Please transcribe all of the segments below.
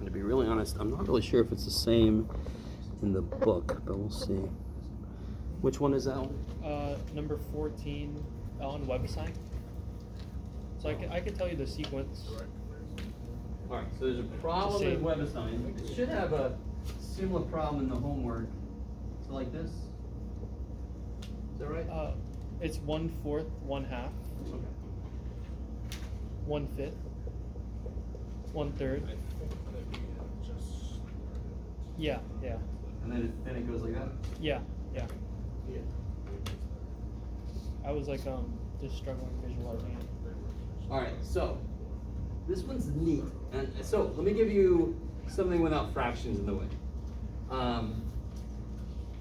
to be really honest, I'm not really sure if it's the same in the book, but we'll see. Which one is that one? Number 14 on WebAssign. So I could tell you the sequence. All right, so there's a problem in WebAssign. It should have a similar problem in the homework. So like this. Is that right? It's 1/4, 1/2, Okay. 1/5, 1/3. Yeah. And then it goes like that? Yeah. I was like just struggling visualizing it. All right, so this one's neat. And so let me give you something without fractions in the way.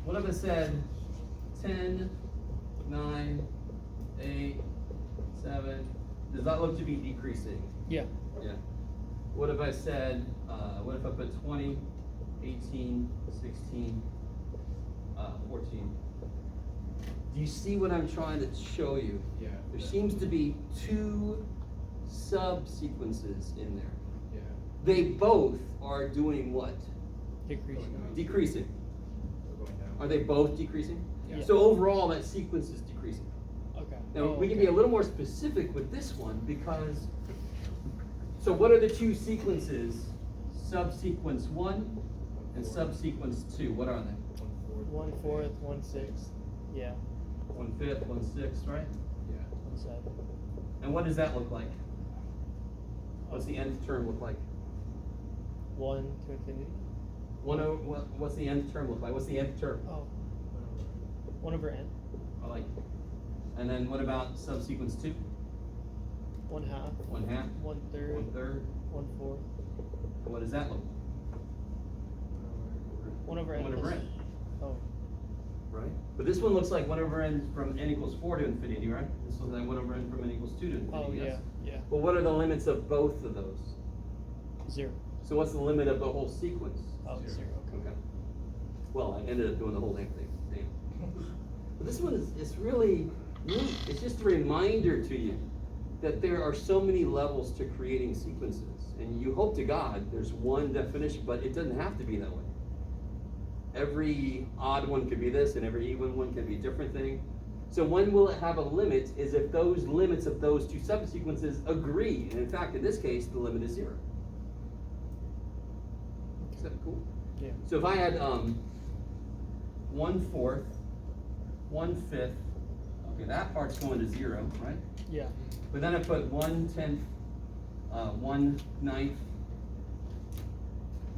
What if I said 10, 9, 8, 7? Does that look to be decreasing? Yeah. What if I said, what if I put 20, 18, 16, 14? Do you see what I'm trying to show you? Yeah. There seems to be two subsequences in there. Yeah. They both are doing what? Decreasing. Decreasing. We're going down. Are they both decreasing? Yeah. So overall, that sequence is decreasing. Okay. Now, we can be a little more specific with this one because, so what are the two sequences? Subsequence 1 and subsequence 2. What are they? 1/4, 1/6. Yeah. 1/5, 1/6, right? Yeah. 1/7. And what does that look like? What's the nth term look like? 1 to infinity. What's the nth term look like? What's the nth term? Oh. 1/n. I like. And then what about subsequence 2? 1/2. 1/2. 1/3. 1/3. 1/4. And what does that look like? 1/n. 1/n. Oh. Right? But this one looks like 1/n from n equals 4 to infinity, right? This looks like 1/n from n equals 2 to infinity. Oh yes? yeah. Well, what are the limits of both of those? 0. So what's the limit of the whole sequence? Oh, 0. Okay. Well, I ended up doing the whole damn thing. Damn. But this one is really neat. It's just a reminder to you that there are so many levels to creating sequences. And you hope to God there's one definition, but it doesn't have to be that way. Every odd one could be this, and every even one can be a different thing. So when will it have a limit is if those limits of those two subsequences agree. And in fact, in this case, the limit is 0. Is that cool? Yeah. So if I had 1/4, 1/5, okay, that part's going to 0, right? Yeah. But then I put 1/10, 1/9,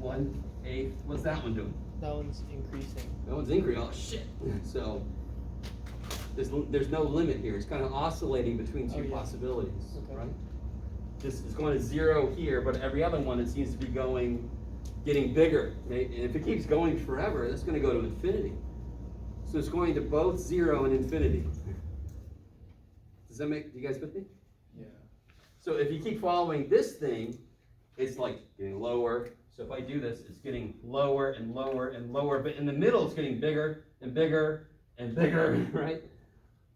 1/8. What's that one doing? That one's increasing. That one's increasing. Oh shit! So there's no limit here. It's kind of oscillating between two possibilities, Okay. right? It's going to 0 here, but every other one it seems to be getting bigger. And if it keeps going forever, that's going to go to infinity. So it's going to both 0 and infinity. Does that make? Do you guys with me? Yeah. So if you keep following this thing, it's like getting lower. So if I do this, it's getting lower and lower and lower, but in the middle it's getting bigger and bigger and bigger, right?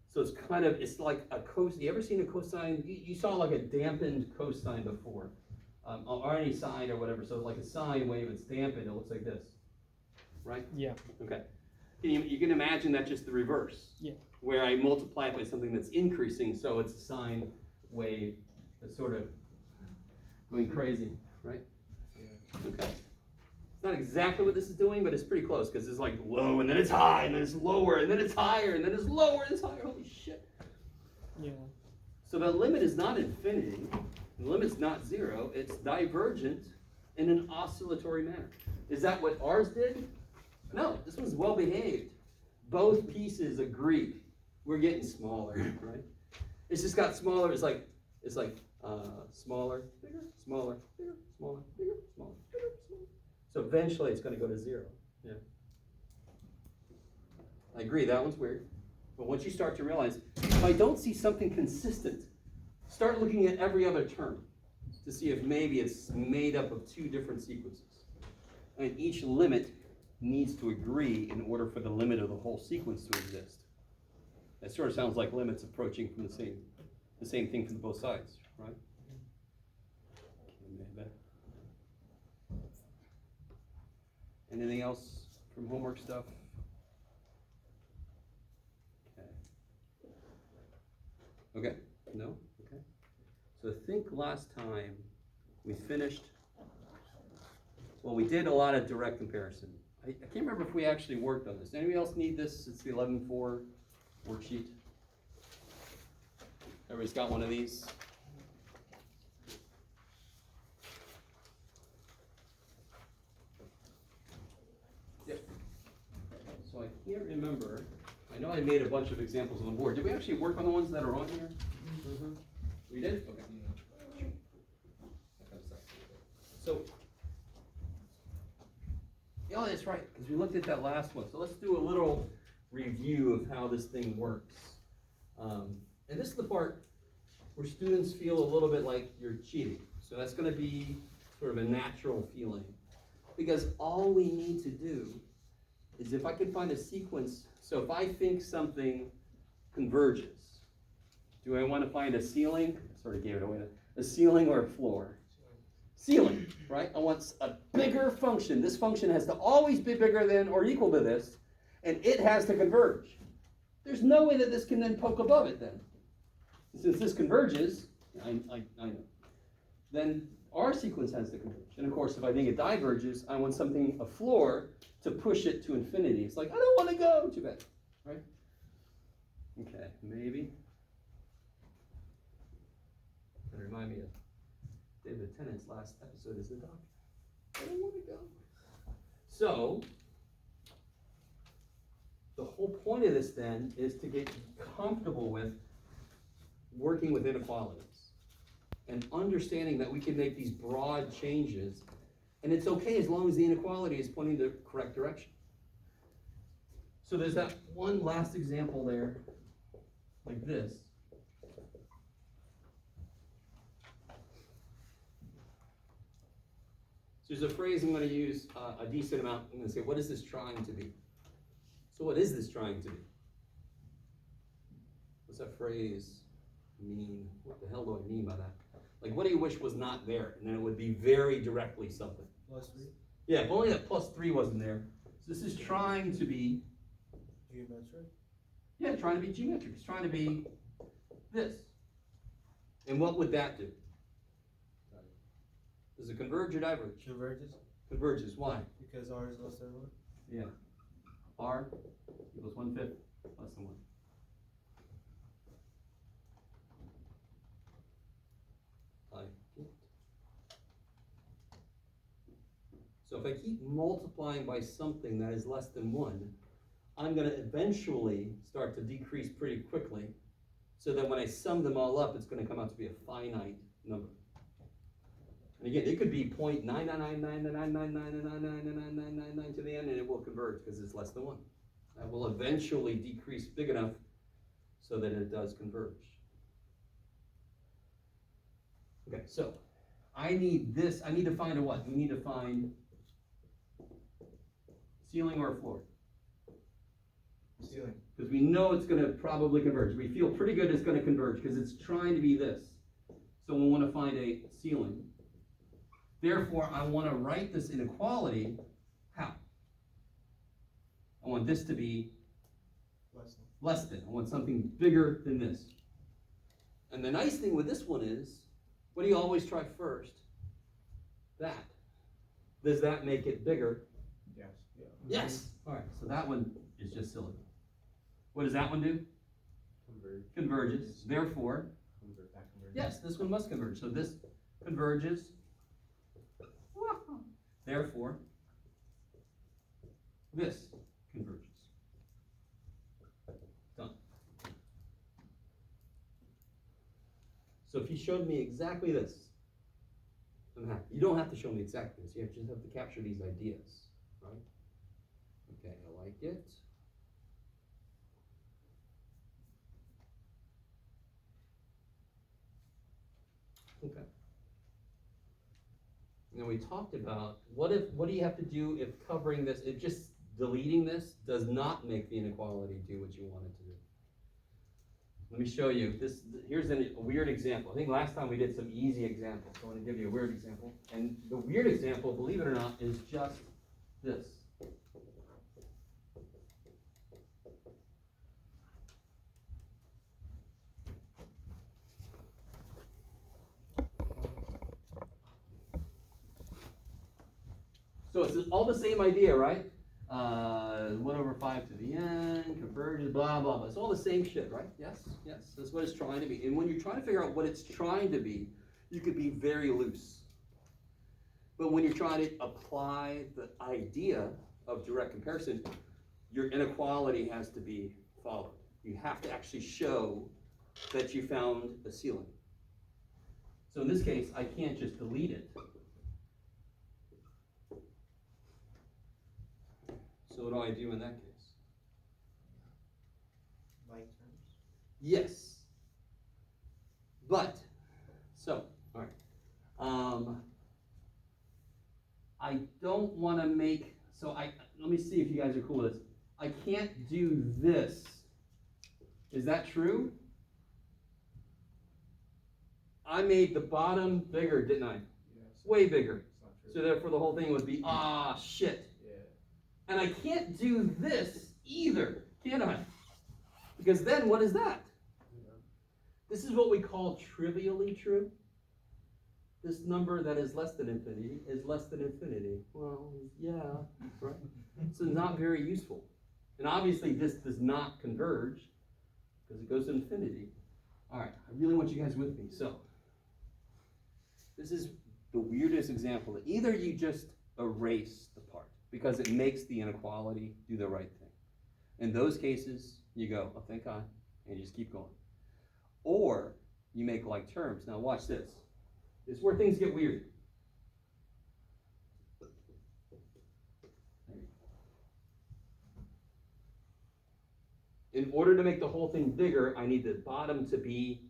So it's like a cosine. You ever seen a cosine? You saw like a dampened cosine before, or any sine or whatever. So like a sine wave, it's dampened. It looks like this, right? Yeah. Okay. You can imagine that just the reverse. Yeah. Where I multiply it by something that's increasing, so it's a sine wave that's sort of going crazy, right? Yeah. Okay. It's not exactly what this is doing, but it's pretty close because it's like low and then it's high and then it's lower and then it's higher and then it's lower and it's higher. Holy shit. Yeah. So the limit is not infinity. The limit's not 0. It's divergent in an oscillatory manner. Is that what ours did? No, this one's well behaved. Both pieces agree. We're getting smaller, right? It's just got smaller. It's like smaller, bigger, smaller, bigger, smaller, bigger, smaller, bigger, smaller. So eventually it's going to go to 0. Yeah. I agree, that one's weird. But once you start to realize, if I don't see something consistent, start looking at every other term to see if maybe it's made up of two different sequences. And each limit needs to agree in order for the limit of the whole sequence to exist. That sort of sounds like limits approaching from the same thing from both sides, right? Okay, maybe better. Anything else from homework stuff? Okay, no? Okay. So I think last time we finished, well, we did a lot of direct comparison. I can't remember if we actually worked on this. Anybody else need this? It's the 11.4 worksheet. Everybody's got one of these? Yep. So I can't remember. I know I made a bunch of examples on the board. Did we actually work on the ones that are on here? Mm-hmm. We did? Okay. So, oh, that's right, because we looked at that last one. So let's do a little review of how this thing works. And this is the part where students feel a little bit like you're cheating. So that's going to be sort of a natural feeling. Because all we need to do is if I can find a sequence, so if I think something converges, do I want to find a ceiling? I sort of gave it away. A ceiling or a floor? Ceiling, right? I want a bigger function. This function has to always be bigger than or equal to this, and it has to converge. There's no way that this can then poke above it then. Since this converges, I know, then our sequence has to converge. And of course, if I think it diverges, I want something, a floor, to push it to infinity. It's like, I don't want to go, too bad, right? Okay, maybe. That remind me of David Tennant's last episode as the doctor. I don't want to go. So, the whole point of this then is to get comfortable with working with inequalities and understanding that we can make these broad changes, and it's okay as long as the inequality is pointing the correct direction. So there's that one last example there, like this. So there's a phrase I'm going to use a decent amount. I'm going to say, what is this trying to be? So what is this trying to be? What's that phrase mean? What the hell do I mean by that? Like, what do you wish was not there? And then it would be very directly something. +3. Yeah, if only that +3 wasn't there. So this is trying to be... Geometric? Yeah, trying to be geometric. It's trying to be this. And what would that do? Does it converge or diverge? Converges? Converges. Why? Because R is less than 1? Yeah. R equals 1/5 less than 1. So if I keep multiplying by something that is less than 1, I'm going to eventually start to decrease pretty quickly, so that when I sum them all up, it's going to come out to be a finite number. And again, it could be 0.9999999999999 to the end, and it will converge because it's less than 1. That will eventually decrease big enough so that it does converge. Okay, so I need this. I need to find a what? We need to find ceiling or a floor. Ceiling. Because we know it's going to probably converge. We feel pretty good it's going to converge because it's trying to be this. So we want to find a ceiling. Therefore, I want to write this inequality. How? I want this to be less than. I want something bigger than this. And the nice thing with this one is, what do you always try first? That. Does that make it bigger? Yes. Yeah. Yes. All right, so that one is just silly. What does that one do? Converge. Converges. Therefore, That converges. yes, this one must converge. So this converges. Therefore, this converges. Done. So if you showed me exactly this, I'm happy. You don't have to show me exactly this. You just have to capture these ideas, right? Okay, I like it. Okay. And then we talked about what do you have to do if covering this, if just deleting this does not make the inequality do what you want it to do. Let me show you this. Here's a weird example. I think last time we did some easy examples. So I want to give you a weird example. And the weird example, believe it or not, is just this. So it's all the same idea, right? 1 over 5 to the n, converges, blah, blah, blah. It's all the same shit, right? Yes, yes, that's what it's trying to be. And when you're trying to figure out what it's trying to be, you could be very loose. But when you're trying to apply the idea of direct comparison, your inequality has to be followed. You have to actually show that you found a ceiling. So in this case, I can't just delete it. So what do I do in that case? Like terms? Yes. But, so, all right. I don't want to make, let me see if you guys are cool with this. I can't do this. Is that true? I made the bottom bigger, didn't I? Yes. Way bigger. It's not true. So therefore the whole thing would be, shit. Yeah. And I can't do this either, can I? Because then what is that? Yeah. This is what we call trivially true. This number that is less than infinity is less than infinity. Well, yeah, right? So not very useful. And obviously this does not converge because it goes to infinity. All right, I really want you guys with me. So this is the weirdest example. Either you just erase the part because it makes the inequality do the right thing. In those cases, you go, oh, thank God, and you just keep going. Or you make like terms. Now watch this. This is where things get weird. In order to make the whole thing bigger, I need the bottom to be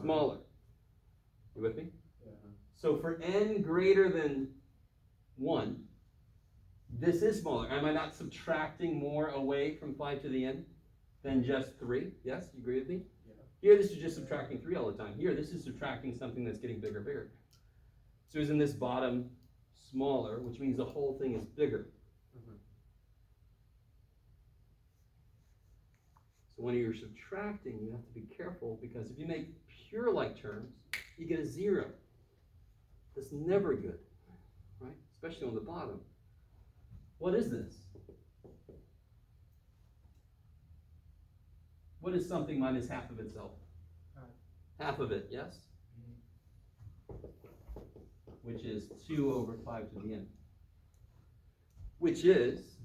smaller. You with me? Yeah. So for n greater than 1, this is smaller. Am I not subtracting more away from 5 to the n than just 3? Yes, you agree with me? Yeah. Here, this is just subtracting 3 all the time. Here, this is subtracting something that's getting bigger, bigger. So isn't this bottom smaller, which means the whole thing is bigger? Mhm. So when you're subtracting, you have to be careful because if you make pure like terms, you get a 0. That's never good, right? Especially on the bottom. What is this? What is something minus half of itself? Half of it, yes? Which is 2 over 5 to the n. Which is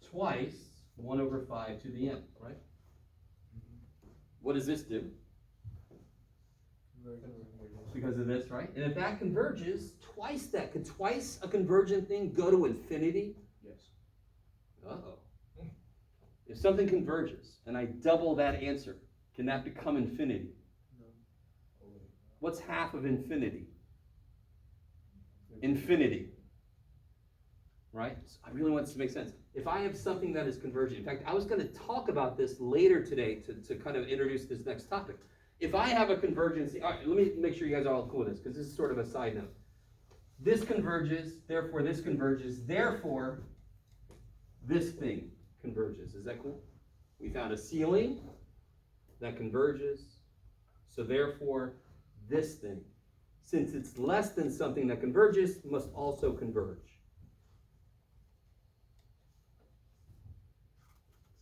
twice 1 over 5 to the n, right? What does this do? Because of this, right? And if that converges, twice that. Could twice a convergent thing go to infinity? Yes. Uh-oh. If something converges and I double that answer, can that become infinity? No. What's half of infinity? Infinity. Right? So I really want this to make sense. If I have something that is convergent, in fact, I was going to talk about this later today to kind of introduce this next topic. If I have a convergence, all right, let me make sure you guys are all cool with this because this is sort of a side note. This converges, therefore this converges, therefore this thing converges. Is that cool? We found a ceiling that converges, so therefore this thing, since it's less than something that converges, must also converge.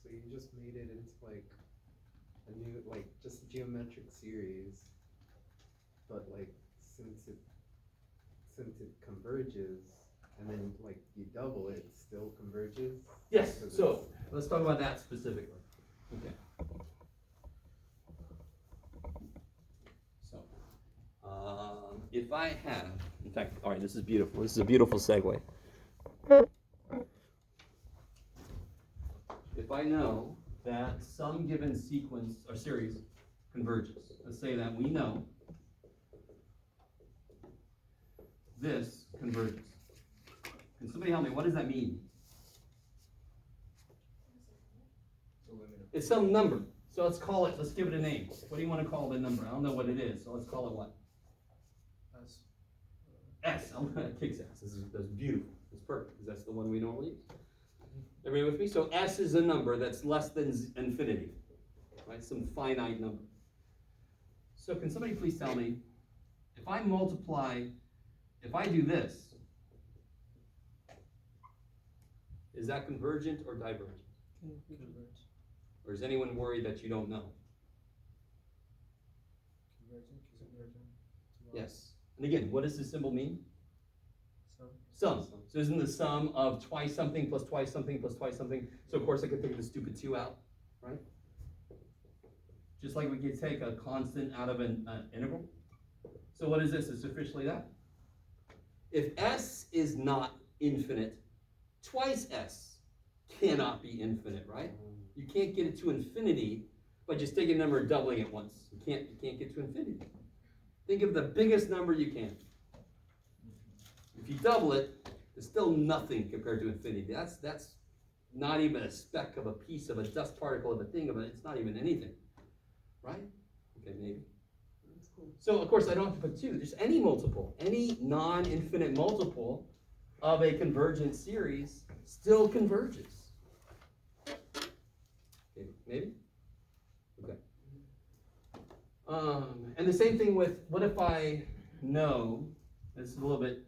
So you just made it into like a new, like just geometric series, but like since it converges and then like you double it, it still converges? Yes, so let's talk about that specifically. Okay. So, if I have, in fact, all right, this is beautiful. This is a beautiful segue. If I know that some given sequence or series converges, let's say that we know this converges. Can somebody help me? What does that mean? It's some number. So let's call it, let's give it a name. What do you want to call the number? I don't know what it is, so let's call it what? S. S. Kicks ass. That's beautiful. It's perfect, because that's the one we normally use. Everybody with me? So S is a number that's less than infinity, right? Some finite number. So can somebody please tell me, if I multiply if I do this, is that convergent or divergent? Converge. Or is anyone worried that you don't know? Convergent. Convergent. Yes. And again, what does this symbol mean? Sum. Sum. So isn't the sum of twice something plus twice something plus twice something? So of course I could take the stupid 2 out, right? Just like we could take a constant out of an integral. So what is this? It's officially that. If s is not infinite, twice s cannot be infinite, right? You can't get it to infinity by just taking a number and doubling it once. You can't get to infinity. Think of the biggest number you can. If you double it, it's still nothing compared to infinity. That's not even a speck of a piece of a dust particle of a thing of it. It's not even anything, right? Okay, maybe. That's cool. So of course I don't have to put 2. Just any multiple, any non-infinite multiple of a convergent series still converges. Okay, maybe? Okay. And the same thing with, what if I know, this is a little bit,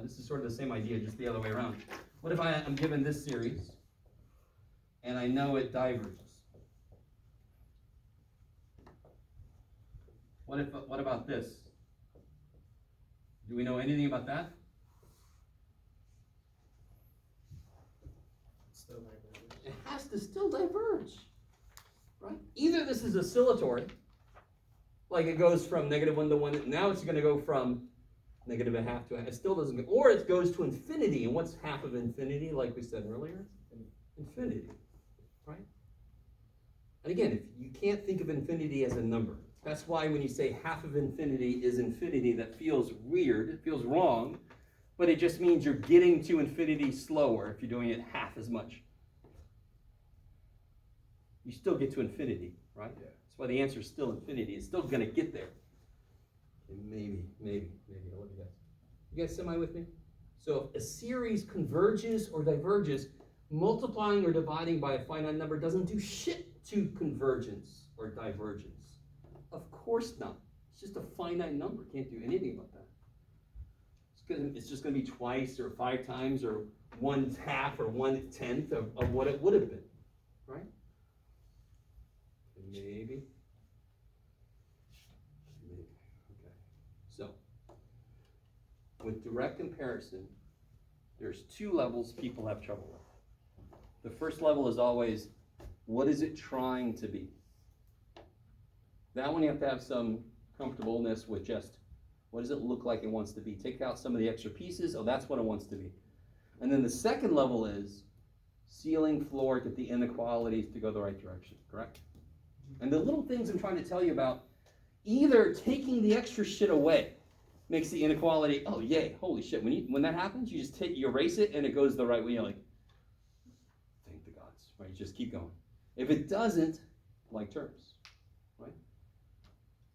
this is sort of the same idea, just the other way around. What if I'm given this series, and I know it diverges? What about this? Do we know anything about that? Still diverge. It has to still diverge, right? Either this is oscillatory, like it goes from -1 to 1, now it's going to go from -0.5 to 1. It still doesn't go, or it goes to infinity. And what's half of infinity, like we said earlier? Infinity, right? And again, if you can't think of infinity as a number, that's why when you say half of infinity is infinity, that feels weird, it feels wrong, but it just means you're getting to infinity slower if you're doing it half as much. You still get to infinity, right? Yeah. That's why the answer is still infinity. It's still going to get there. Okay, maybe. I'll let you guys. You guys semi with me? So if a series converges or diverges, multiplying or dividing by a finite number doesn't do shit to convergence or divergence. Of course not. It's just a finite number. Can't do anything about that. It's just going to be twice or 5 times or 1/2 or 1/10 of what it would have been, right? Maybe. Okay. So, with direct comparison, there's 2 levels people have trouble with. The first level is always, what is it trying to be? That one you have to have some comfortableness with just, what does it look like it wants to be? Take out some of the extra pieces, oh, that's what it wants to be. And then the second level is ceiling, floor, get the inequalities to go the right direction, correct? And the little things I'm trying to tell you about, either taking the extra shit away makes the inequality, oh yay, holy shit. When that happens, you just you erase it and it goes the right way. You're like, thank the gods, right? You just keep going. If it doesn't, like terms, right?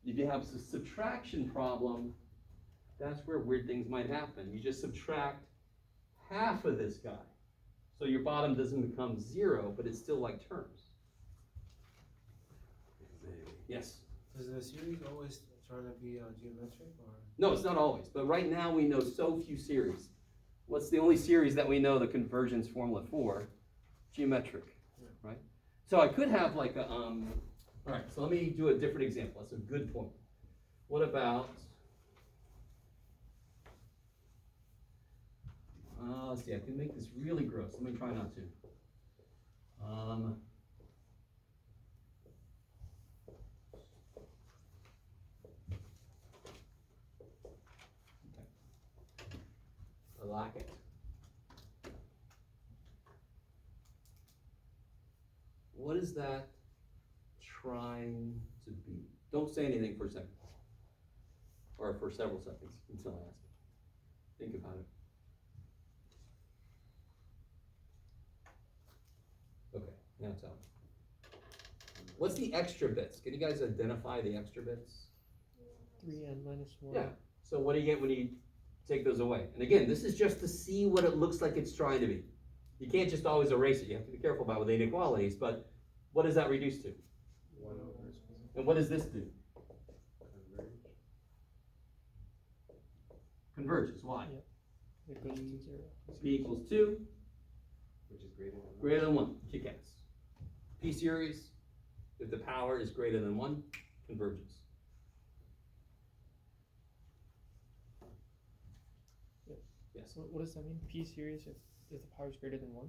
If you have a subtraction problem, that's where weird things might happen. You just subtract half of this guy. So your bottom doesn't become 0, but it's still like terms. Yes? Does the series always try to be geometric, or? No, it's not always. But right now we know so few series. What's the only series that we know the convergence formula for? Geometric, right? So I could have like a, all right, so let me do a different example. That's a good point. What about, let's see, I can make this really gross. Let me try not to. I like it. What is that trying to be? Don't say anything for a second. Or for several seconds until I ask it. Think about it. Okay, now tell me. What's the extra bits? Can you guys identify the extra bits? 3n minus 1. Yeah. So what do you get when you take those away? And again, this is just to see what it looks like it's trying to be. You can't just always erase it. You have to be careful about with the inequalities, but what does that reduce to? 1 over. And what does this do? converges. Why? Yeah. It goes to 0. P equals 2, Which is greater than 1. greater than 1, kick ass. P series, if the power is greater than 1, converges. Yes. What does that mean? P series if the power is greater than 1?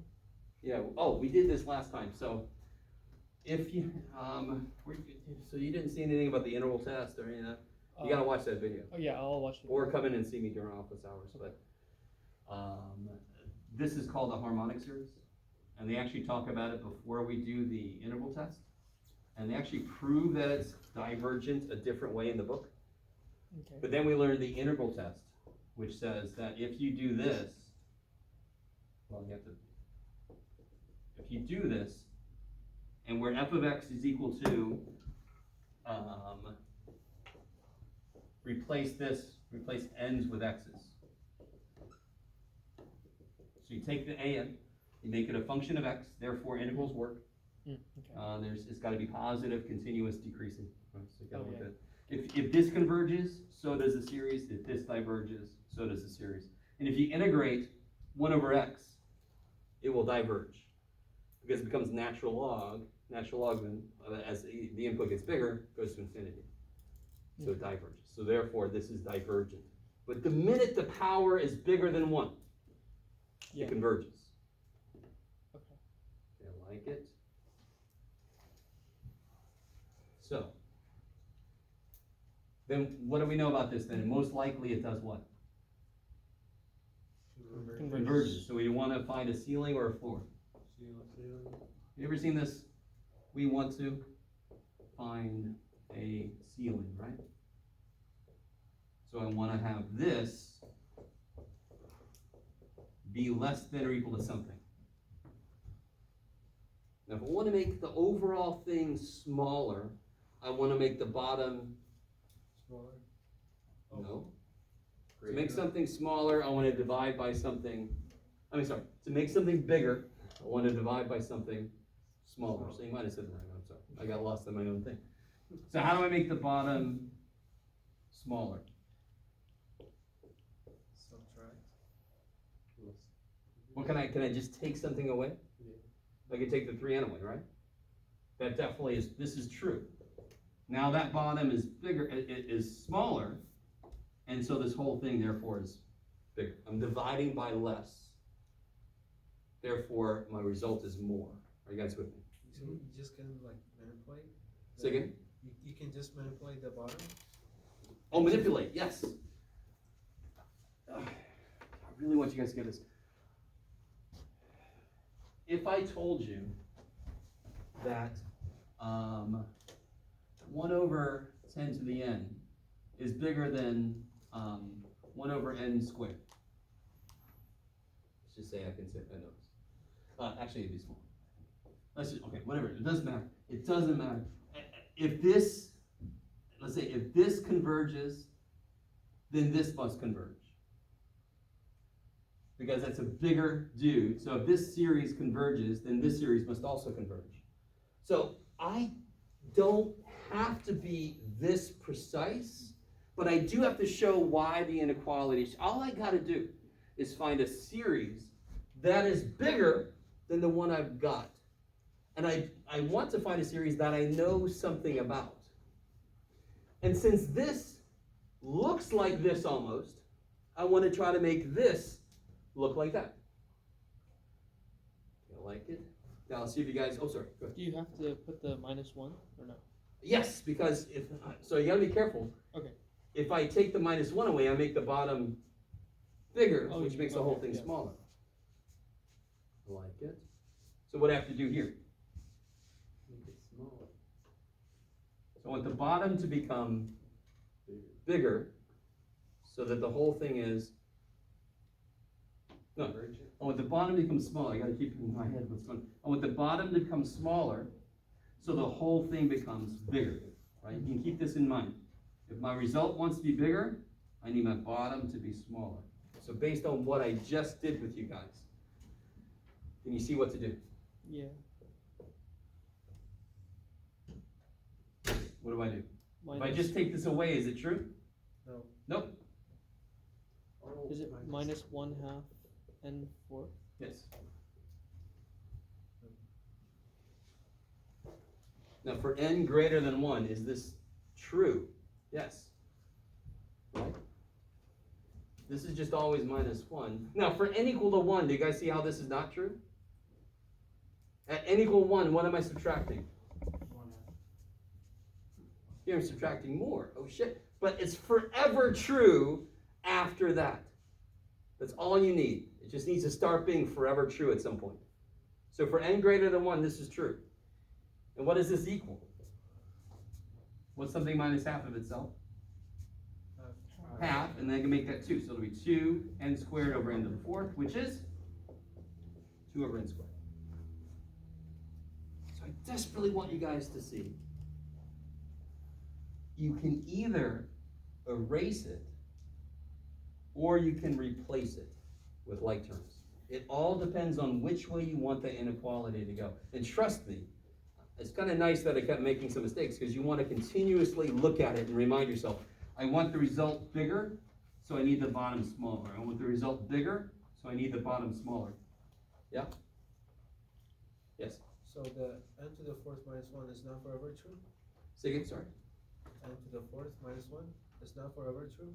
Yeah, oh, we did this last time, so if you, so you didn't see anything about the interval test or any of that? You gotta watch that video. Oh yeah, I'll watch it. Or come in and see me during office hours, but, this is called a harmonic series. And they actually talk about it before we do the interval test. And they actually prove that it's divergent a different way in the book. Okay. But then we learned the interval test, which says that if you do this, well, you have to, if you do this, and where f of x is equal to, replace n's with x's. So you take the an, you make it a function of x, therefore integrals work. Okay. It's gotta be positive, continuous, decreasing. Right? So you gotta Oh, look yeah. at it. If this converges, so does the series. If this diverges, so does the series. And if you integrate 1 over x, it will diverge. Because it becomes natural log then, as the input gets bigger, goes to infinity. So it diverges. So therefore, this is divergent. But the minute the power is bigger than 1, Yeah. it converges. Okay. I like it. So, then what do we know about this then? Most likely it does what? Converges. So we want to find a ceiling or a floor. You ever seen this? We want to find a ceiling, right? So I want to have this be less than or equal to something. Now if I want to make the overall thing smaller, I want to make the bottom Smaller? no. To make something smaller, I want to divide by something, to make something bigger, I want to divide by something smaller. So you might have said that, I'm sorry. I got lost in my own thing. So how do I make the bottom smaller? Subtract. What can I just take something away? I could take the 3n away, right? That definitely is, this is true. Now that bottom is bigger, it is smaller, and so this whole thing therefore is bigger. I'm dividing by less. Therefore, my result is more. Are you guys with me? So you just can like manipulate? Say again? You can just manipulate the bottom? Oh, manipulate, yes. I really want you guys to get this. If I told you that 1 over 10 to the n is bigger than 1 over n squared. Let's just say I can say I know this. Actually, it'd be small. Let's just, okay, whatever, it doesn't matter. It doesn't matter. If this, let's say, if this converges, then this must converge. Because that's a bigger dude. So if this series converges, then this series must also converge. So I don't have to be this precise, but I do have to show why the inequality. All I got to do is find a series that is bigger than the one I've got. And I want to find a series that I know something about. And since this looks like this almost, I want to try to make this look like that. You like it? Now let's see if you guys, oh sorry, go ahead. Do you have to put the -1 or no? Yes, because if, so you gotta be careful. Okay. If I take the -1 away, I make the bottom bigger, Oh, which you- makes the whole okay, thing yeah. smaller. I like it. So what do I have to do here? Make it smaller. So I want the bottom to become bigger, so that the whole thing is, no, Convergent. I want the bottom to become smaller. I gotta keep in my head what's going on. I want the bottom to become smaller, so the whole thing becomes bigger, right? You can keep this in mind. If my result wants to be bigger, I need my bottom to be smaller. So based on what I just did with you guys, can you see what to do? Yeah. What do I do? If I Minus- just take this away, is it true? No. Nope. minus 1/2 n fourth. Yes. Now for n greater than 1, is this true? Yes. Right? This is just always minus 1. Now for n equal to 1, do you guys see how this is not true? At n equal 1, what am I subtracting? 1/2. Here I'm subtracting more. Oh shit. But it's forever true after that. That's all you need. It just needs to start being forever true at some point. So for n greater than 1, this is true. And what does this equal? What's something minus half of itself? Half, and then I can make that 2. So it'll be 2n squared over n to the 4th, which is 2 over n squared. So I desperately want you guys to see you can either erase it or you can replace it with like terms. It all depends on which way you want the inequality to go. And trust me, it's kind of nice that I kept making some mistakes because you want to continuously look at it and remind yourself, I want the result bigger, so I need the bottom smaller. I want the result bigger, so I need the bottom smaller. Yeah? Yes? So the n to the 4th minus 1 is not forever true? Say again, sorry. N to the 4th minus 1 is not forever true?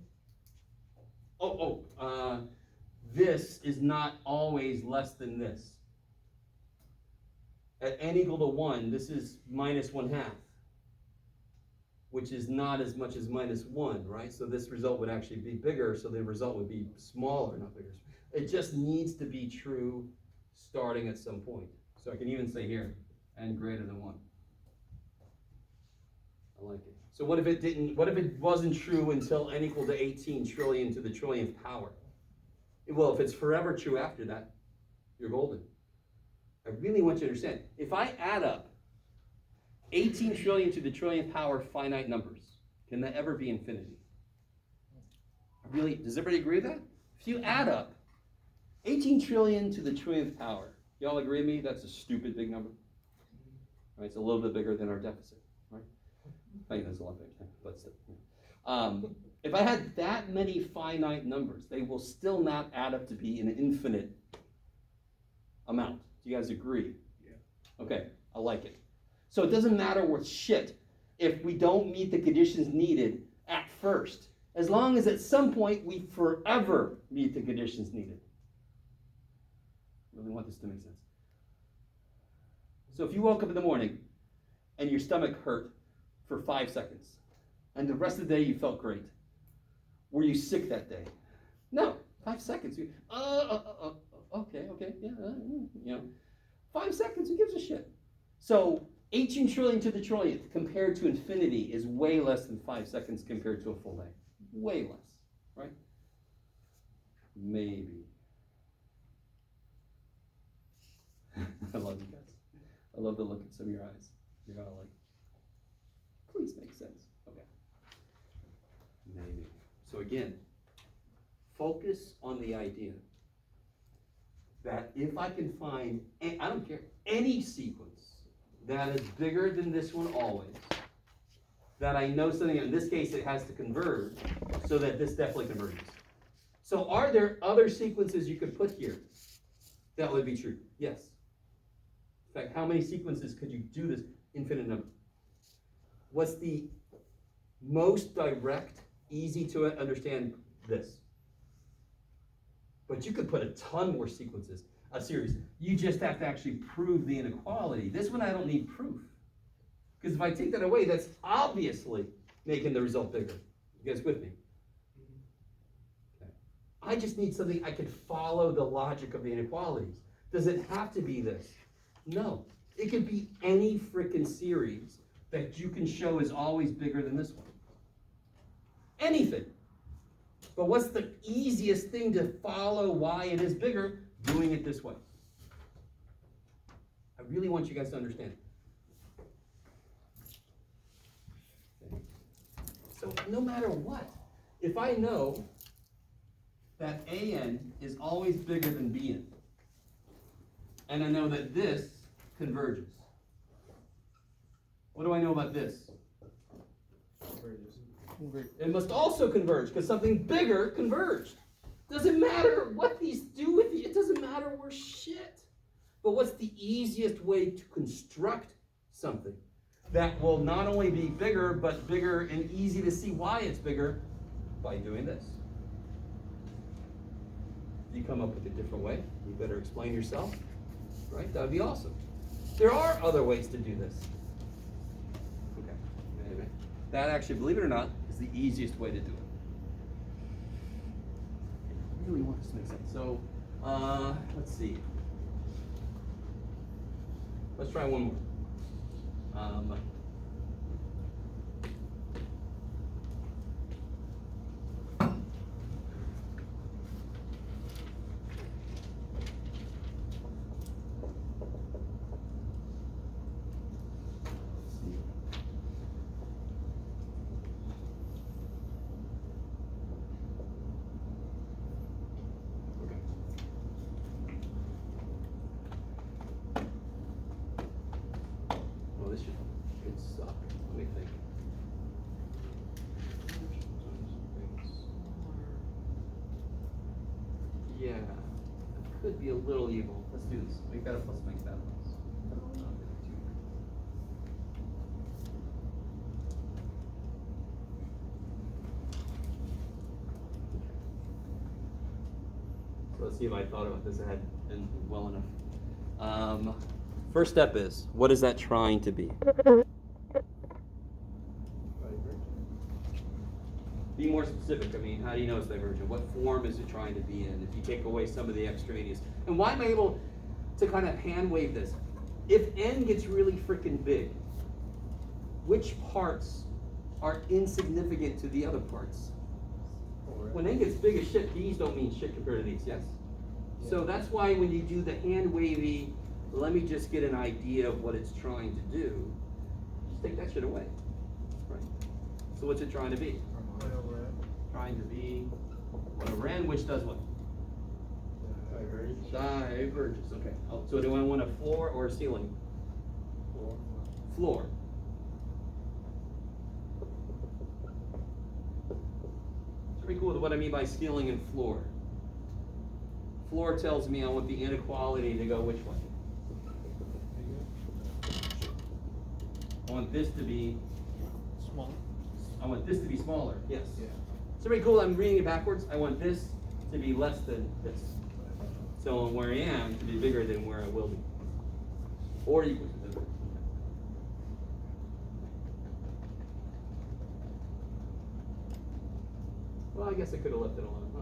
This is not always less than this. At n equal to 1, this is minus 1/2, which is not as much as minus 1, right? So this result would actually be bigger, so the result would be smaller, not bigger. It just needs to be true starting at some point. So I can even say here, n greater than 1. I like it. So what if it wasn't true until n equal to 18 trillion to the trillionth power? Well, if it's forever true after that, you're golden. I really want you to understand. If I add up 18 trillion to the trillionth power finite numbers, can that ever be infinity? Really, does everybody agree with that? If you add up 18 trillion to the trillionth power, y'all agree with me? That's a stupid big number. Right? It's a little bit bigger than our deficit, right? I think that's a lot bigger, but still. If I had that many finite numbers, they will still not add up to be an infinite amount. Do you guys agree? Yeah. Okay, I like it. So it doesn't matter worth shit if we don't meet the conditions needed at first, as long as at some point we forever meet the conditions needed. I really want this to make sense. So if you woke up in the morning and your stomach hurt for 5 seconds, and the rest of the day you felt great, were you sick that day? No, 5 seconds. Okay, yeah, 5 seconds, who gives a shit? So 18 trillion to the trillionth compared to infinity is way less than 5 seconds compared to a full day. Way less, right? Maybe. I love you guys. I love the look in some of your eyes. You're all like, please make sense. Okay. Maybe. So again, focus on the idea that if I can find, I don't care, any sequence that is bigger than this one always, that I know something, in this case it has to converge, so that this definitely converges. So are there other sequences you could put here that would be true? Yes. In fact, how many sequences could you do this infinite number? What's the most direct, easy to understand this? But you could put a ton more sequences, a series. You just have to actually prove the inequality. This one I don't need proof. Because if I take that away, that's obviously making the result bigger. You guys with me? Okay. I just need something I can follow the logic of the inequalities. Does it have to be this? No. It could be any frickin' series that you can show is always bigger than this one. Anything. But what's the easiest thing to follow why it is bigger? Doing it this way. I really want you guys to understand. Okay. So no matter what, if I know that AN is always bigger than BN, and I know that this converges, what do I know about this? Converges. Convert. It must also converge, because something bigger converged. Doesn't matter what these do with you. It doesn't matter worth shit. But what's the easiest way to construct something that will not only be bigger, but bigger and easy to see why it's bigger? By doing this. If you come up with a different way, you better explain yourself. Right? That would be awesome. There are other ways to do this. Okay. Anyway, that actually, believe it or not, is the easiest way to do it. I really want this to make sense. So, let's see. Let's try one more. This should suck. Let me think. Yeah, it could be a little evil. Let's do this. Make that a plus, make that a plus. So let's see if I thought about this ahead and well enough. First step is, what is that trying to be? Be more specific. I mean, how do you know it's divergent? What form is it trying to be in? If you take away some of the extraneous. And why am I able to kind of hand wave this? If n gets really freaking big, which parts are insignificant to the other parts? When n gets big as shit, these don't mean shit compared to these, yes? Yeah. So that's why when you do the hand wavy, let me just get an idea of what it's trying to do, just take that shit away. Right? So what's it trying to be? Trying to be 1 over n, which does what? Diverges, okay. Oh, so do I want a floor or a ceiling? Floor. It's pretty cool with what I mean by ceiling and floor. Floor tells me I want the inequality to go which way? I want this to be Small. I want this to be smaller. Yes. Yeah. So pretty cool. I'm reading it backwards. I want this to be less than this. So where I am to be bigger than where I will be, or equal to this. Well, I guess I could have left it alone. Huh?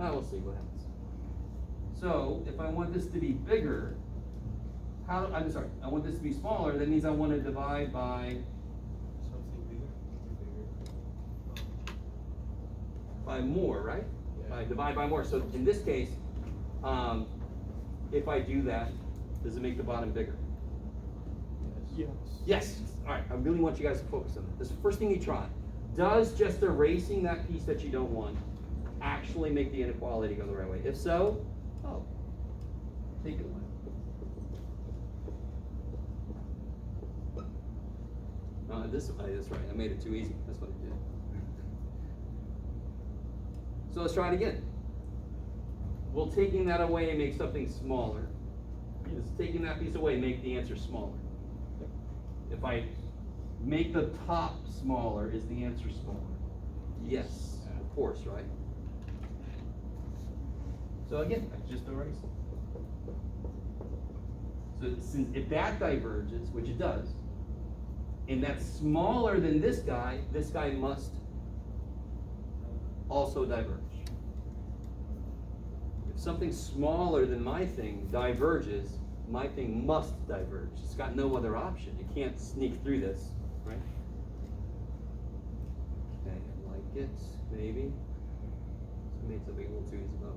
Now we'll see what happens. So if I want this to be bigger, I'm sorry. I want this to be smaller. That means I want to divide by Something bigger. by more, right? Yeah. I divide by more. So in this case, if I do that, does it make the bottom bigger? Yes. Yes. All right. I really want you guys to focus on that. This is the first thing you try. Does just erasing that piece that you don't want actually make the inequality go the right way? If so, oh, take it away. That's right. I made it too easy. That's what I did. So let's try it again. Will taking that away make something smaller? Does taking that piece away make the answer smaller? If I make the top smaller, is the answer smaller? Yes, of course, right? So again, I just erase it. So since if that diverges, which it does, and that's smaller than this guy must also diverge. If something smaller than my thing diverges, my thing must diverge. It's got no other option. It can't sneak through this, right? Okay, I like it, maybe. I made something a little too easy, but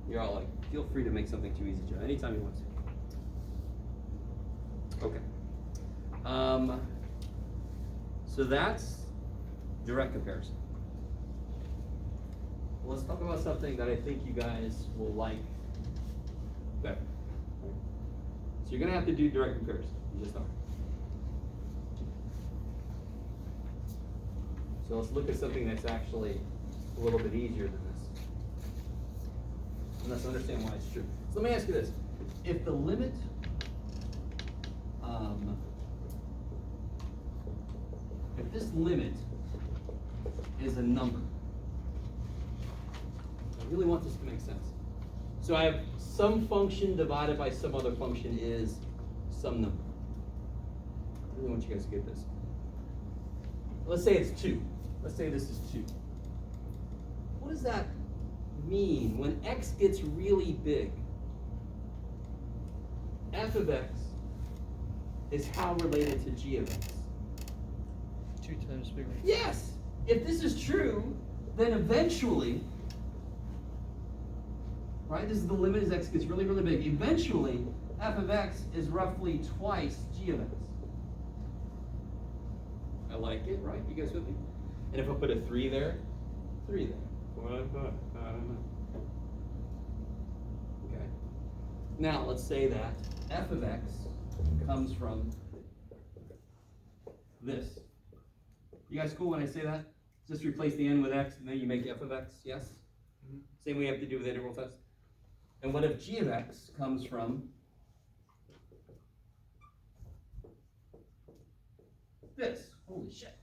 you're all like, feel free to make something too easy, Joe, anytime you want to. Okay. So that's direct comparison. Well, let's talk about something that I think you guys will like better. Right? So you're gonna have to do direct comparison. You just are. So let's look at something that's actually a little bit easier than this. And let's understand why it's true. So let me ask you this. If the limit if this limit is a number, I really want this to make sense. So I have some function divided by some other function is some number. I really want you guys to get this. Let's say it's 2. Let's say this is 2. What does that mean when x gets really big? F of x is how related to g of x? 2 times bigger. Yes! If this is true, then eventually, right, this is the limit as x gets really, really big. Eventually, f of x is roughly twice g of x. I like it, right? You guys with me? And if I put a 3 there, 3 there. What I thought, I don't know. Okay. Now, let's say that f of x comes from this. You guys cool when I say that? Just replace the n with x, and then you make f of x, yes? Mm-hmm. Same way you have to do with integral test. And what if g of x comes from this? Holy shit.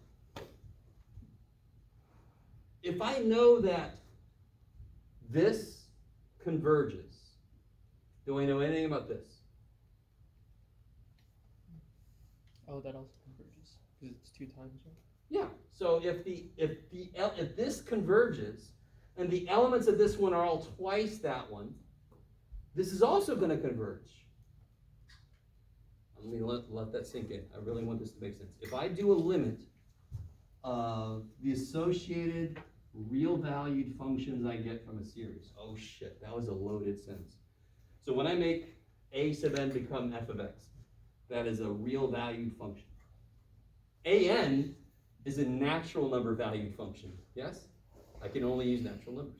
If I know that this converges, do I know anything about this? Oh, that also converges because it's 2 times, right? Yeah. So if this converges, and the elements of this one are all twice that one, this is also going to converge. Let me let that sink in. I really want this to make sense. If I do a limit of the associated real valued functions I get from a series. Oh shit, that was a loaded sentence. So when I make a sub n become f of x, that is a real valued function. An is a natural number valued function, yes? I can only use natural numbers.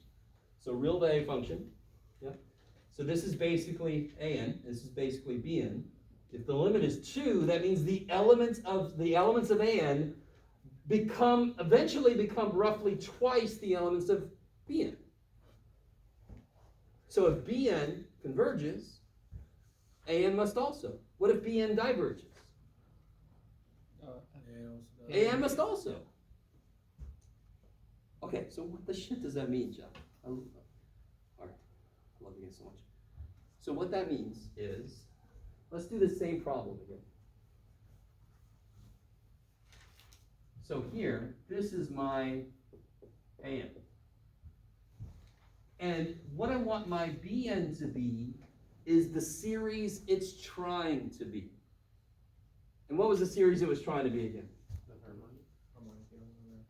So real valued function, yeah? So this is basically an, this is basically bn. If the limit is 2, that means the elements of an eventually become roughly twice the elements of bn. So if bn converges, an must also. What if bn diverges? An must also. Okay, so what the shit does that mean, Jeff? All right, I love you guys so much. So what that means is, let's do the same problem again. So here, this is my an. And what I want my bn to be is the series it's trying to be. And what was the series it was trying to be again?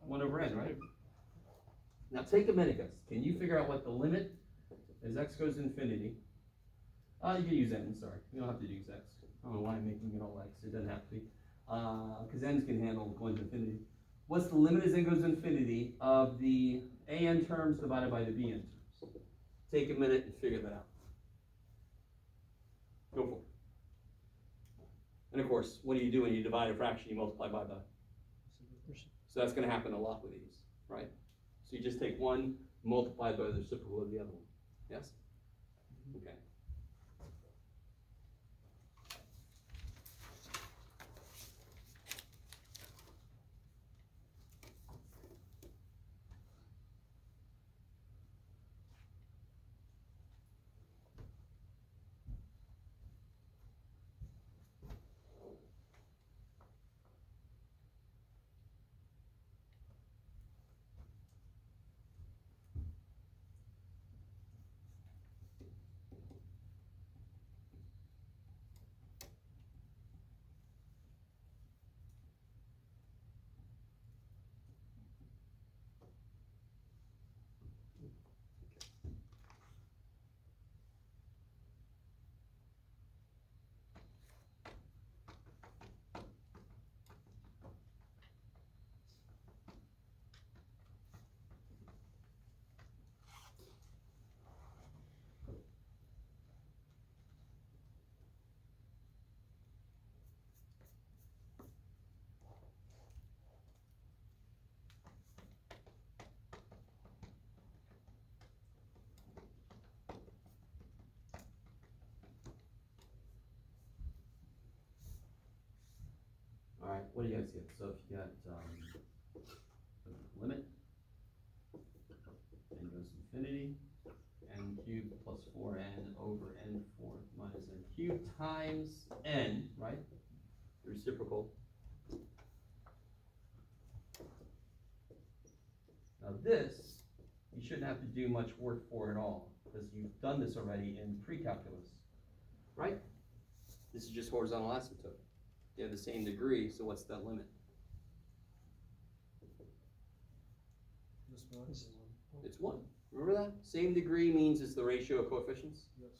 1 over n, right? Now take a minute, guys. Can you figure out what the limit as x goes to infinity? You can use n, sorry. You don't have to use x. I don't know why I'm making it all x. It doesn't have to be. Because n's can handle going to infinity. What's the limit as n goes to infinity of the an terms divided by the bn terms? Take a minute and figure that out. Go for it. And of course, what do you do when you divide a fraction? You multiply by the. So that's going to happen a lot with these, right? So you just take one, multiply by the reciprocal of the other one. Yes? Okay. Alright, what do you guys get? So if you got, the limit, n goes to infinity, n cubed plus 4n over n fourth minus n cubed times n, right? The reciprocal. Now this, you shouldn't have to do much work for at all, because you've done this already in pre-calculus, right? This is just horizontal asymptote. They have the same degree, so what's that limit? This one. It's 1. Remember that? Same degree means it's the ratio of coefficients. Yes.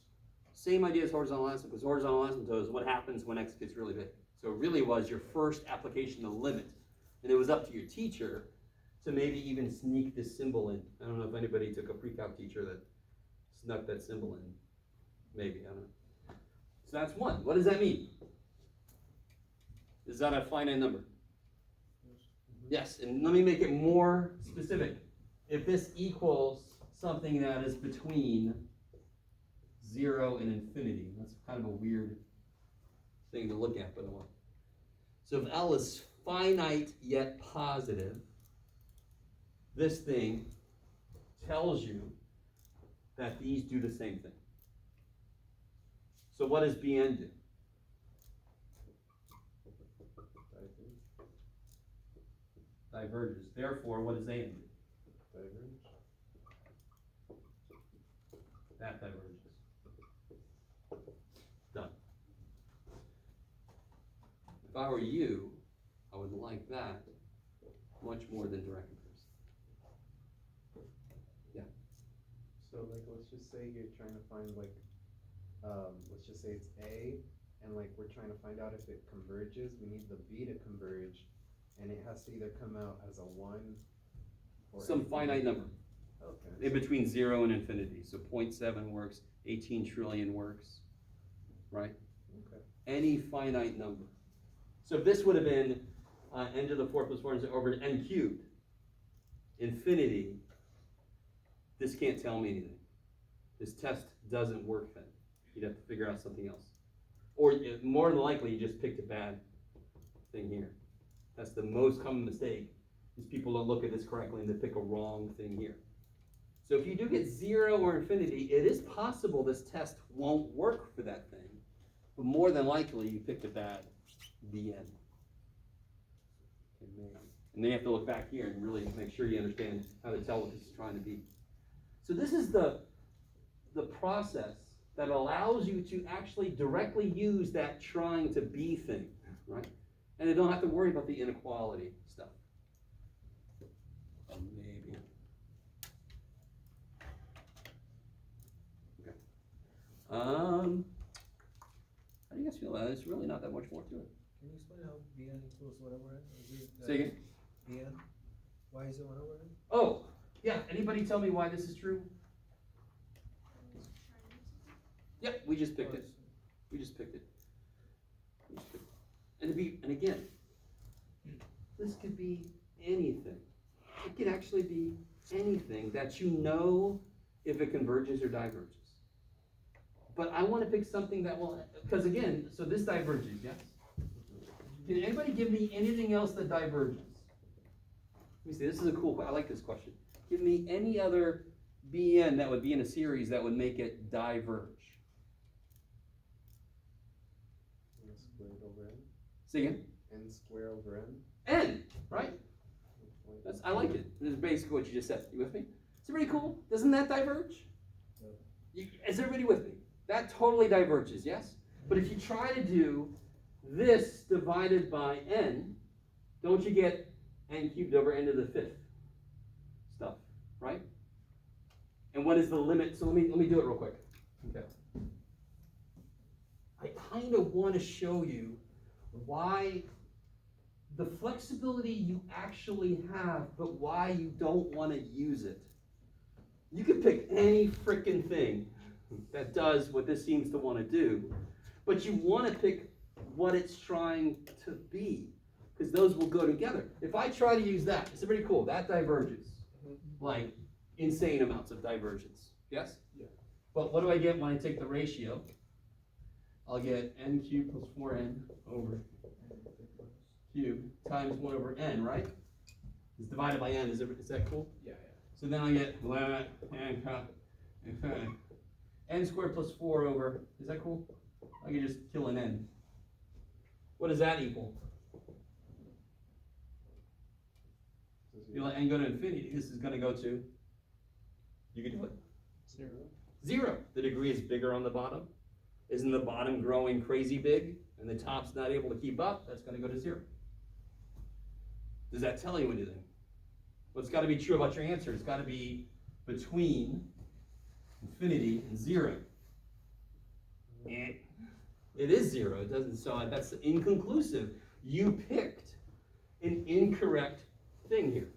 Same idea as horizontal asymptote, because horizontal asymptote is what happens when x gets really big. So it really was your first application of limit. And it was up to your teacher to maybe even sneak this symbol in. I don't know if anybody took a pre-calc teacher that snuck that symbol in. Maybe, I don't know. So that's 1. What does that mean? Is that a finite number? Yes, and let me make it more specific. If this equals something that is between 0 and infinity, that's kind of a weird thing to look at, by the way. So if L is finite yet positive, this thing tells you that these do the same thing. So what does Bn do? Diverges. Therefore, what does An do? Diverge. That diverges. Done. If I were you, I would like that much more than direct comparison. Yeah. So like, let's just say you're trying to find like, let's just say it's A, and like we're trying to find out if it converges. We need the B to converge, and it has to either come out as a 1 or Some finite number. Okay. In between 0 and infinity. So 0.7 works, 18 trillion works, right? Okay. Any finite number. So if this would have been n to the 4 plus 4 over n cubed, infinity, this can't tell me anything. This test doesn't work then. You'd have to figure out something else. Or more than likely, you just picked a bad thing here. That's the most common mistake, is people don't look at this correctly and they pick a wrong thing here. So if you do get 0 or infinity, it is possible this test won't work for that thing, but more than likely you picked a bad Bn. And then you have to look back here and really make sure you understand how to tell what this is trying to be. So this is the process that allows you to actually directly use that trying to be thing, right? And you don't have to worry about the inequality stuff. Maybe. Okay. How do you guys feel about it? There's really not that much more to it. Can you explain how Bn equals 1 over n? Is it, Say again? Bn? Why is it 1 over n? Oh, yeah. Anybody tell me why this is true? Yep, we just picked it. We just picked it. We just picked it. And again, this could be anything. It could actually be anything that you know if it converges or diverges. But I want to pick something that will, because again, so this diverges, yes? Can anybody give me anything else that diverges? Let me see, this is a cool question. I like this question. Give me any other Bn that would be in a series that would make it diverge. N squared over n. Say again? N squared over n. N, right? I like it. This is basically what you just said. You with me? Is everybody cool? Doesn't that diverge? Is everybody with me? That totally diverges, yes? But if you try to do this divided by n, don't you get n cubed over n to the 5th stuff, right? And what is the limit? So let me do it real quick. Okay. I kind of want to show you why the flexibility you actually have, but why you don't want to use it. You could pick any freaking thing that does what this seems to want to do, but you want to pick what it's trying to be, because those will go together. If I try to use that, it's pretty cool. That diverges, like insane amounts of divergence. Yes? Yeah. But what do I get when I take the ratio? I'll get n cubed plus 4n over cubed times 1 over n, right? It's divided by n, is that cool? Yeah, So then I get n squared plus 4 over, is that cool? I can just kill an n. What does that equal? You let n go to infinity, this is going to go to, you can do it. 0. 0. The degree is bigger on the bottom. Isn't the bottom growing crazy big and the top's not able to keep up? That's going to go to 0. Does that tell you anything? Well, it's got to be true about your answer. It's got to be between infinity and 0. It is 0. It doesn't. So that's inconclusive. You picked an incorrect thing here.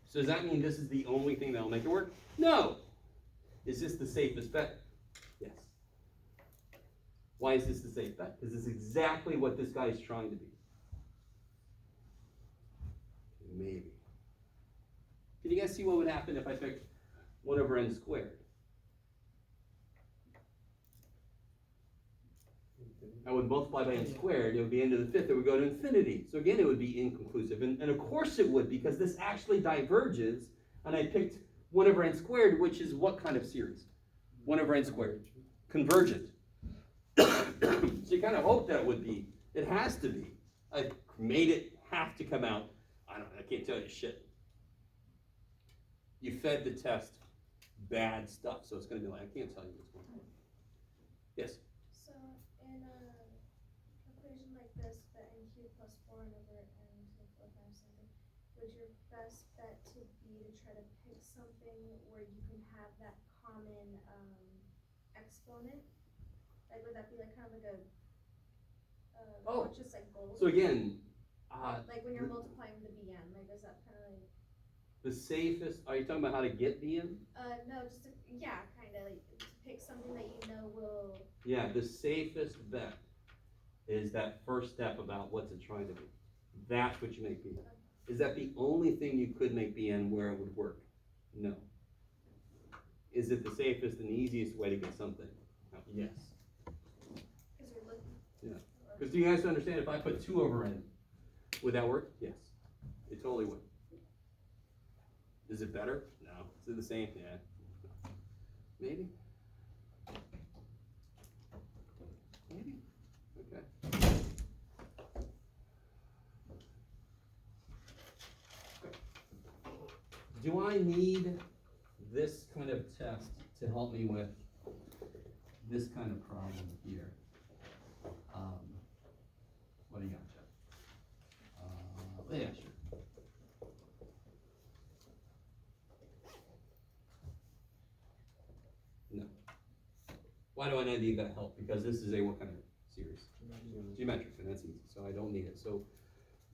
So does that mean this is the only thing that'll make it work? No. Is this the safest bet? Yes. Why is this the safe bet? Because it's exactly what this guy is trying to be. Maybe. Can you guys see what would happen if I picked 1 over n squared? I would multiply by n squared, it would be n to the 5th, it would go to infinity. So again, it would be inconclusive. And of course it would, because this actually diverges, and I picked 1 over n squared, which is what kind of series? 1 over n squared. Convergent. So you kind of hope that it would be. It has to be. I made it have to come out. I can't tell you shit. You fed the test bad stuff, so it's going to be like, I can't tell you what's going on. Yes? So in a equation like this, the n cubed plus 4 over n to the 4 times something, would your best bet to be to try to pick something where you can have that common exponent? Like, would that be like kind of like a just like gold? So again, like when you're multiplying the bn, like is that kind of like the safest, are you talking about how to get bn? no, just to, yeah, kind of like to pick something that you know will. Yeah, the safest bet is that first step about what's it trying to be. That's what you make bn. Is that the only thing you could make bn where it would work? No. Is it the safest and easiest way to get something? Yes. Because you're looking. Yeah. Because do you guys understand, if I put 2 over n, would that work? Yes. It totally would. Is it better? No. Is it the same? Yeah. Maybe. Maybe. Okay. Do I need this kind of test to help me with this kind of problem here? What do you got, Jeff? Yeah, sure. No. Why do I need that help? Because this is a what kind of series? Geometric, and that's easy, so I don't need it. So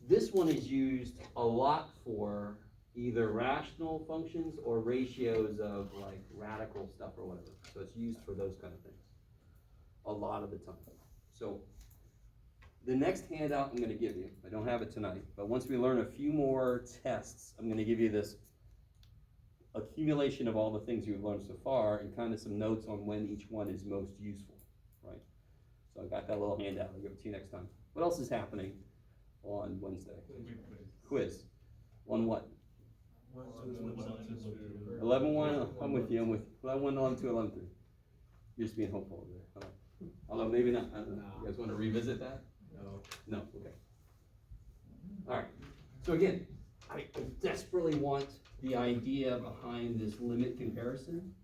this one is used a lot for either rational functions or ratios of like radical stuff or whatever. So it's used for those kind of things a lot of the time. So the next handout I'm going to give you, I don't have it tonight, but once we learn a few more tests, I'm going to give you this accumulation of all the things you've learned so far and kind of some notes on when each one is most useful, right? So I got that little handout. I'll give it to you next time. What else is happening on Wednesday? Quiz. On what? 11-1, I'm with you, 11-1 on to 11-3. You're just being hopeful over there. Although maybe not, I don't know. You guys want to revisit that? No, okay. All right, so again, I desperately want the idea behind this limit comparison.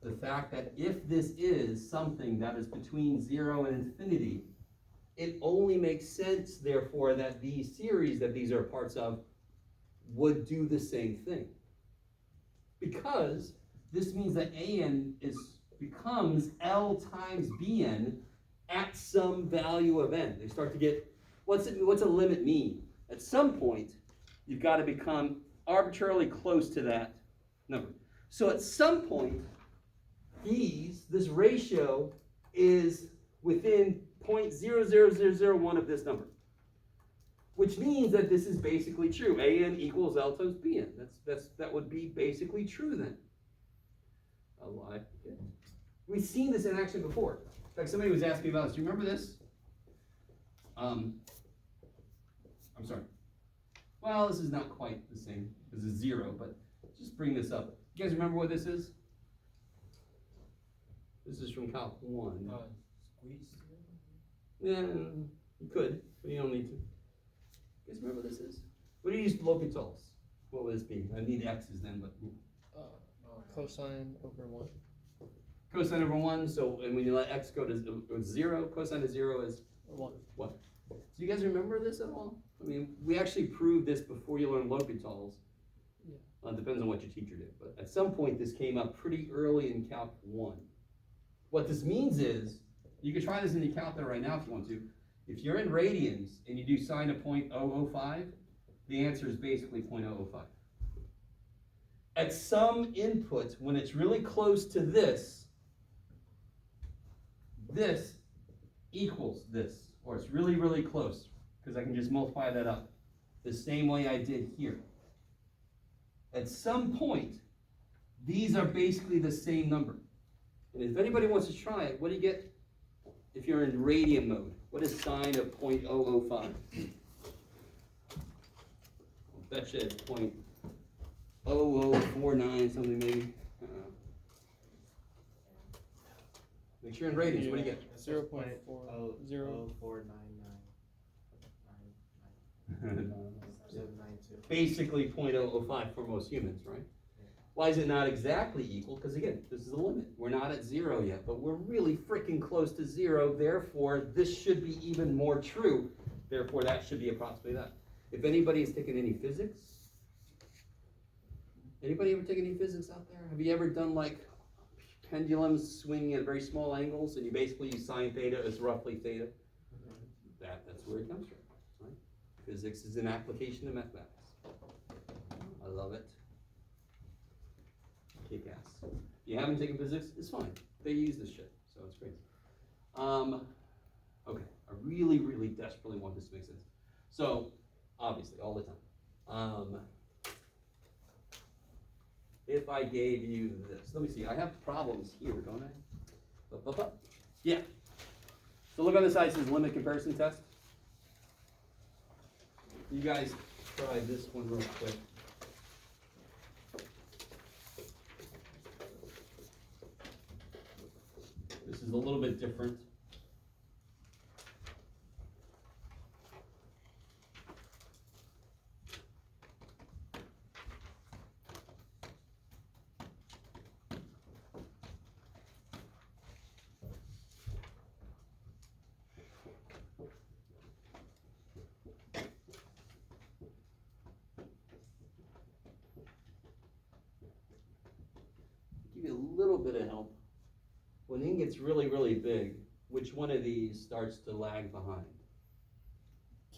The fact that if this is something that is between 0 and infinity, it only makes sense, therefore, that these series that these are parts of would do the same thing. Because this means that an becomes L times Bn at some value of n. They start to get, what's a limit mean? At some point, you've got to become arbitrarily close to that number. So at some point, this ratio is within 0.00001 of this number. Which means that this is basically true. An equals L times Bn. That would be basically true then. A lie. Yeah. We've seen this in action before. In fact, somebody was asking me about this. Do you remember this? I'm sorry. Well, this is not quite the same as a 0, but just bring this up. You guys remember what this is? This is from Calc 1. Squeeze. Yeah, you could, but you don't need to. You guys remember what this is? What do you use L'Hopital's? What would this be? I need X's then, but Cosine over 1. cosine over 1, so, and when you let X go to 0, cosine of 0 is 1. what? Do you guys remember this at all? I mean, we actually proved this before you learned L'Hopital's. Yeah. Depends on what your teacher did, but at some point this came up pretty early in Calc 1. What this means is, you can try this in your calculator right now if you want to. If you're in radians and you do sine of 0.005, the answer is basically 0.005. At some input, when it's really close to this equals this, or it's really, really close, because I can just multiply that up the same way I did here. At some point, these are basically the same number. And if anybody wants to try it, what do you get if you're in radian mode? What is sine of 0.005? I'll bet you it's 0.0049 something maybe. Make sure you're in radians. What do you get? 0.40. Basically 0.005 for most humans, right? Why is it not exactly equal? Because again, this is the limit. We're not at 0 yet, but we're really freaking close to 0. Therefore, this should be even more true. Therefore, that should be approximately that. If anybody has taken any physics, anybody ever taken any physics out there? Have you ever done like pendulums swinging at very small angles, and you basically use sine theta as roughly theta? That's where it comes from, right? Physics is an application of mathematics. I love it. Kick ass. If you haven't taken physics, it's fine. They use this shit, so it's great. Okay, I really, really desperately want this to make sense. So, obviously, all the time. If I gave you this, let me see, I have problems here, don't I? Yeah. So look on the side, it says limit comparison test. You guys try this one real quick. This is a little bit different. Give you a little bit of help. When n gets really, really big, which one of these starts to lag behind?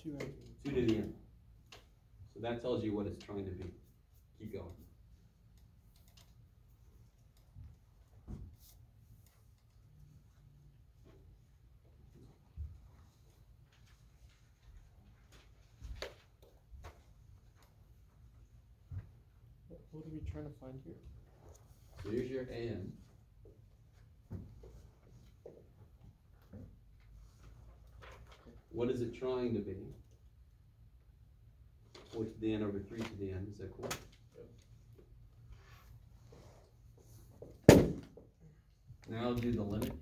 2 2 to the n. So that tells you what it's trying to be. Keep going. What are we trying to find here? So here's your an. What is it trying to be? 4 to the n over 3 to the n, is that cool? Now I'll do the limit.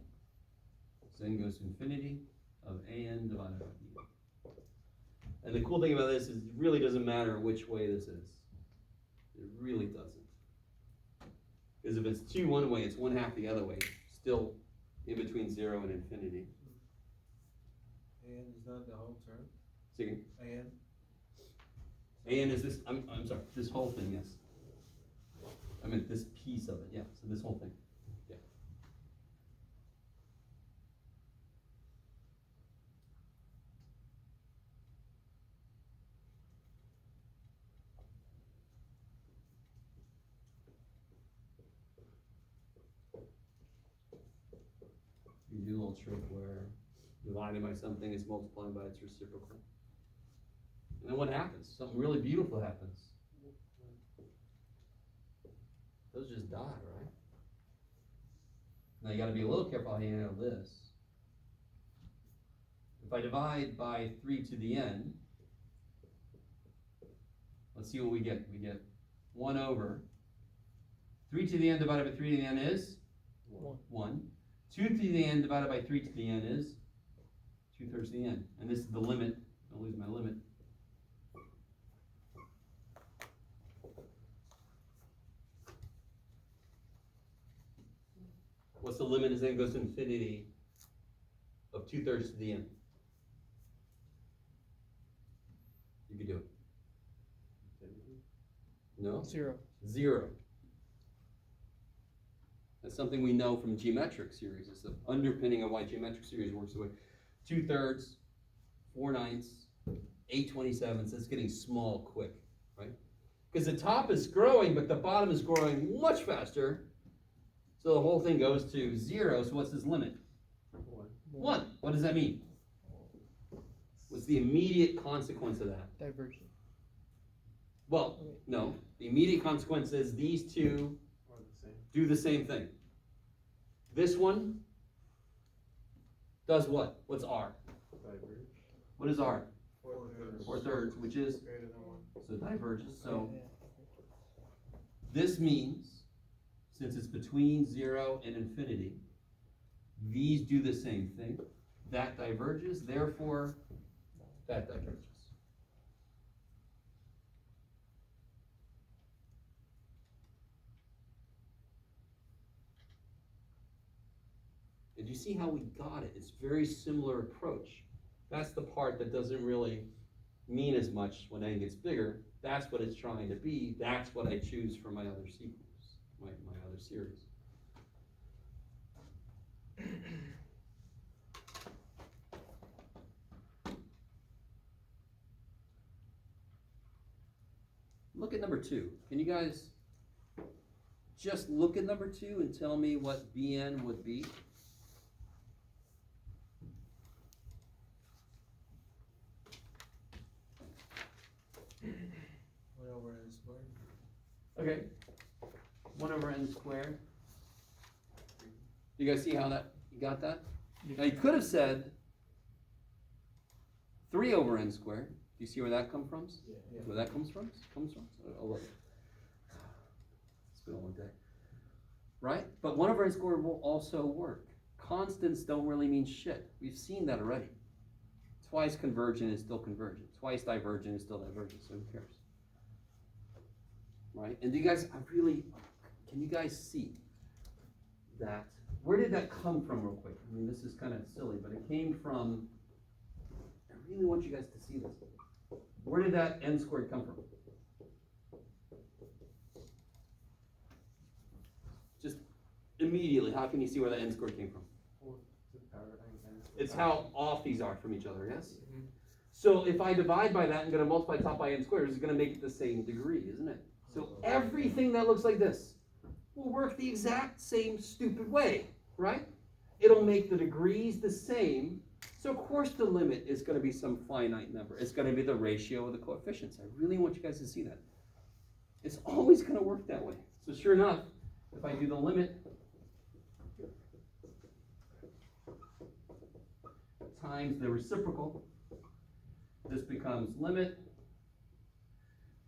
So n goes to infinity of an divided by b. And the cool thing about this is it really doesn't matter which way this is. It really doesn't. Because if it's 2 one way, it's 1/2 the other way. Still in between 0 and infinity. And is not the whole term? See again? And? And is this, I'm sorry, this whole thing, yes. I meant this piece of it, yeah, so this whole thing, yeah. You do a little trick where divided by something is multiplied by its reciprocal. And then what happens? Something really beautiful happens. Those just die, right? Now you gotta be a little careful how you handle this. If I divide by 3 to the n, let's see what we get. We get 1 over 3 to the n divided by 3 to the n is 1. 2 to the n divided by 3 to the n is 2/3 to the n. And this is the limit. I'll lose my limit. What's the limit as n goes to infinity of 2/3 to the n? You could do it. No? 0. 0. That's something we know from geometric series. It's the underpinning of why geometric series works the way. 2/3, 4/9, 8/27. It's getting small quick, right? Because the top is growing, but the bottom is growing much faster. So the whole thing goes to 0. So what's this limit? 1. What does that mean? What's the immediate consequence of that? Divergent. Well, no. The immediate consequence is these two do the same thing. This one does what? What's R? Diverge. What is R? 4/3. 4/3, which is, Greater than 1. so diverges. So this means, since it's between 0 and infinity, these do the same thing. That diverges, therefore, that diverges. Did you see how we got it? It's a very similar approach. That's the part that doesn't really mean as much when n gets bigger. That's what it's trying to be. That's what I choose for my other sequence, my other series. Look at number 2. Can you guys just look at number 2 and tell me what Bn would be? Okay, 1 over n squared. You guys see how that, you got that? Yeah. Now you could have said 3 over n squared. Do you see where that comes from? Yeah. Where that comes from? Oh, look. It's been a long day. Right? But 1 over n squared will also work. Constants don't really mean shit. We've seen that already. Twice convergent is still convergent. Twice divergent is still divergent, so who cares? Right? And do you guys, can you guys see that? Where did that come from real quick? I mean, this is kind of silly, but it came from, I really want you guys to see this. Where did that n squared come from? Just immediately, how can you see where that n squared came from? It's how off these are from each other, yes? Mhm. So if I divide by that and going to multiply top by n squared, it's going to make it the same degree, isn't it? So everything that looks like this will work the exact same stupid way, right? It'll make the degrees the same. So of course the limit is going to be some finite number. It's going to be the ratio of the coefficients. I really want you guys to see that. It's always going to work that way. So sure enough, if I do the limit times the reciprocal, this becomes limit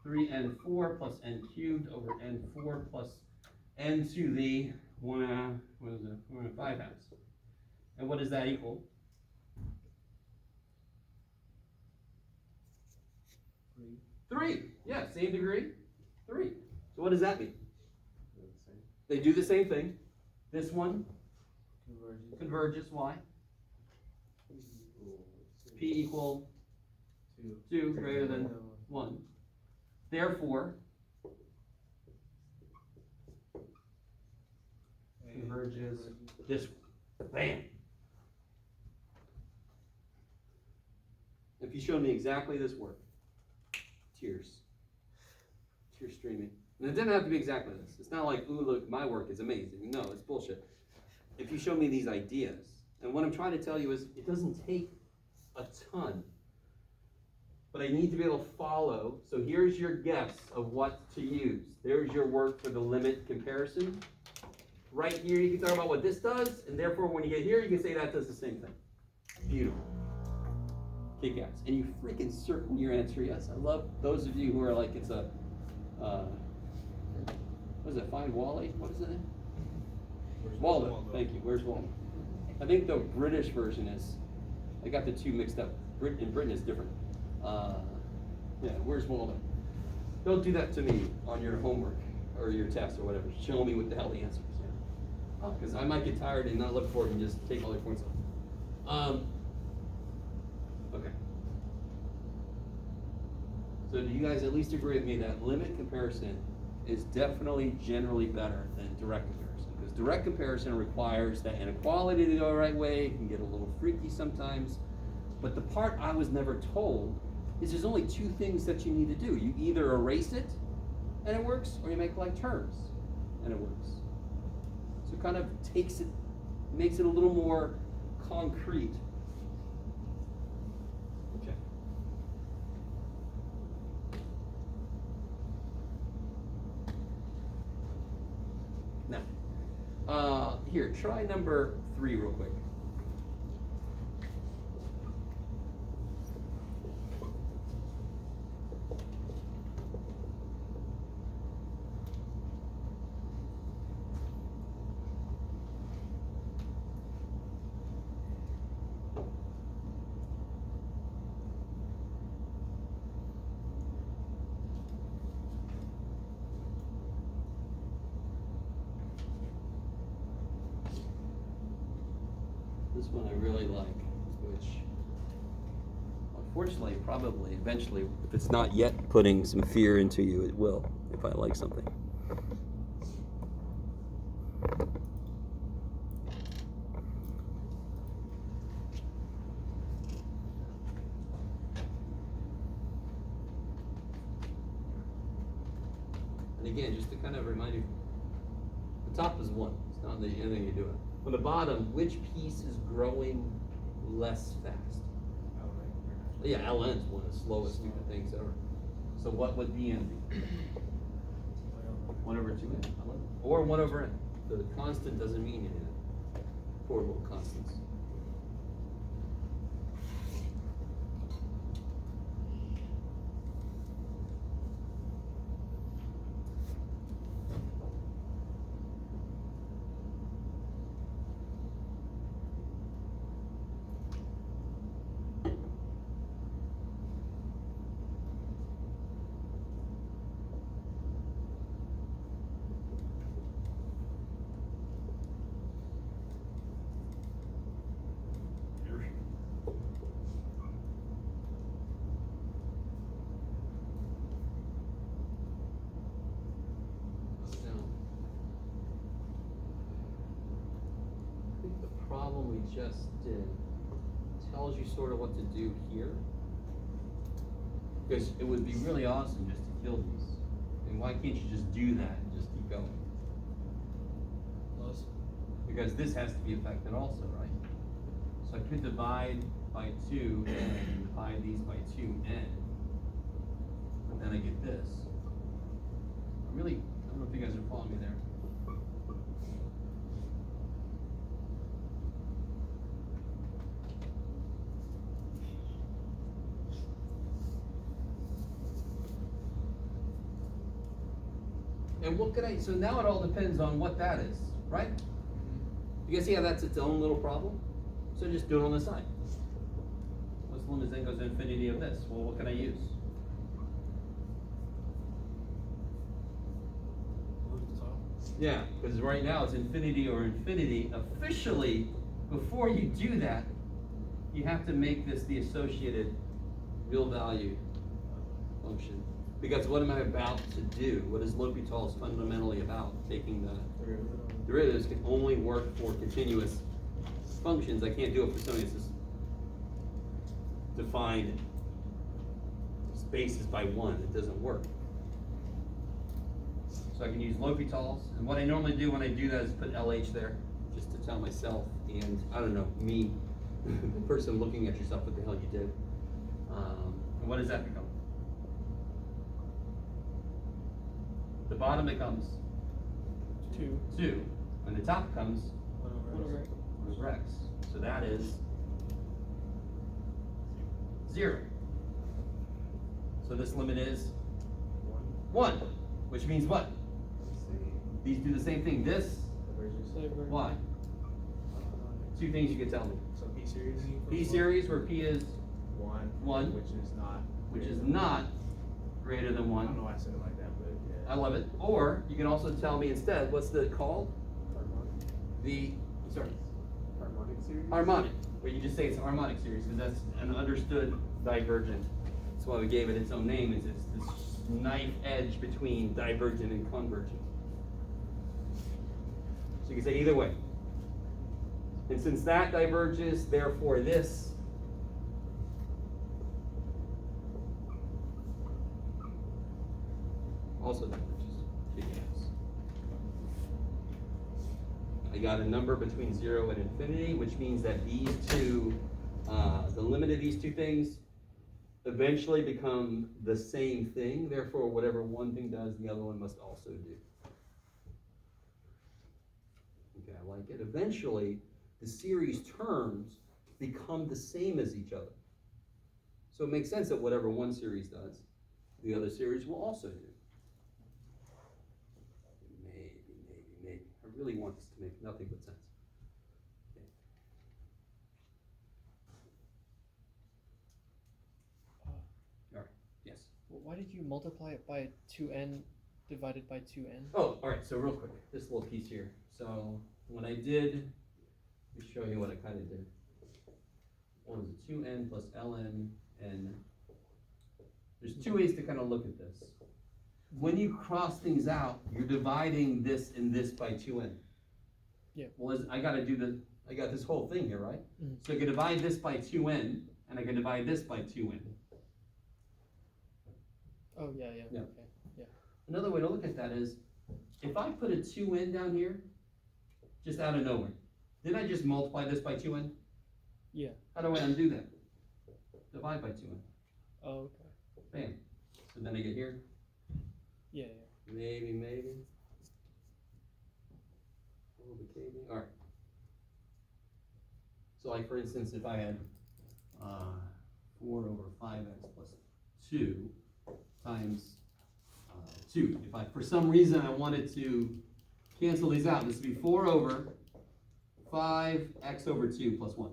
3n4 plus n cubed over n4 plus n to the 1/5 halves. And what does that equal? 3. Yeah, same degree. 3. So what does that mean? They do the same thing. This one converges. Why? P equal 2 greater than 1. Therefore, converges this way. Bam! If you showed me exactly this work, tears streaming. And it didn't have to be exactly this. It's not like, ooh, look, my work is amazing. No, it's bullshit. If you show me these ideas, and what I'm trying to tell you is, it doesn't take a ton, but I need to be able to follow. So here's your guess of what to use. There's your work for the limit comparison. Right here, you can talk about what this does, and therefore when you get here, you can say that does the same thing. Beautiful. kick ass. And you freaking circle your answer yes. I love those of you who are like, it's a, what is it, Find Wally? What is it? Waldo. Thank you. Where's Waldo? I think the British version is, I got the two mixed up. In Britain it's different. Yeah, where's Waldo? Don't do that to me on your homework or your test or whatever. Show me what the hell the answer is. Because I might get tired and not look for it and just take all your points off. Okay. So do you guys at least agree with me that limit comparison is definitely generally better than direct comparison? Because direct comparison requires that inequality to go the right way. It can get a little freaky sometimes. But the part I was never told is there's only two things that you need to do. You either erase it and it works, or you make like terms and it works. So it kind of takes it, makes it a little more concrete. Okay. Now, here, try number 3 real quick. This one I really like, which unfortunately probably eventually, if it's not yet putting some fear into you, it will, if I like something. And again, just to kind of remind you, the top is 1, it's not anything you're doing. On the bottom, which piece is growing less fast? Yeah, ln is one of the slowest stupid things ever. So what would bn be? 1 over 2n, or 1 over n. The constant doesn't mean anything. Portable constants. Problem we just did tells you sort of what to do here, because it would be really awesome just to kill these. And why can't you just do that and just keep going? Because this has to be affected also, right? So I could divide by 2 and divide these by 2n, and then I get this. I don't know if you guys are following me there. And what could so now it all depends on what that is, right? You guys see how that's its own little problem? So just do it on the side. What's the limit then goes to infinity of this? Well, what can I use? Yeah, because right now it's infinity or infinity. Officially, before you do that, you have to make this the associated real value function. Because what am I about to do? What is L'Hopital's fundamentally about? Taking the derivatives can only work for continuous functions. I can't do it for something that's just defined spaces by 1. It doesn't work. So I can use L'Hopital's, and what I normally do when I do that is put LH there, just to tell myself and, I don't know, me, the person looking at yourself, what the hell you did. And what does that become? The bottom becomes 2, and the top becomes 1 over x. So that is 0. So this limit is One. 1, which means what? Let's see. These do the same thing. This, Divergent. why? Two things you can tell me. So P series. P series, where P is One. 1, Which is not. greater than I don't know 1. why I said it like that, but yeah. I love it. Or you can also tell me instead, what's the called? Harmonic. Sorry, Harmonic series? harmonic. But you just say it's a harmonic series because that's an understood divergent. That's why we gave it its own name. Is it's this knife edge between divergent and convergent. So you can say either way. And since that diverges, therefore this also diverges. Yes. I got a number between 0 and infinity, which means that these two, the limit of these two things eventually become the same thing. Therefore, whatever one thing does, the other one must also do. Okay, I like it. Eventually, the series terms become the same as each other. So it makes sense that whatever one series does, the other series will also do. Maybe. I really want this to make nothing but sense. Okay. All right, yes. Why did you multiply it by 2n divided by 2n? Oh, all right, so real quick, this little piece here. So when I did, let me show you what I kind of did. What was it, 2n plus ln, and there's two ways to kind of look at this. When you cross things out, you're dividing this and this by 2n. Yeah. Well, I got this whole thing here, right? Mhm. So I can divide this by 2n, and I can divide this by 2n. Oh, yeah. Yeah. Okay. Another way to look at that is, if I put a 2n down here, just out of nowhere, didn't I just multiply this by 2n? Yeah. How do I undo that? Divide by 2n. Oh, okay. Bam. So then I get here, Yeah. maybe. A little bit caving. All right. So like for instance, if I had 4 over 5x plus 2 times 2. If I, for some reason, I wanted to cancel these out, this would be 4 over 5x over 2 plus 1.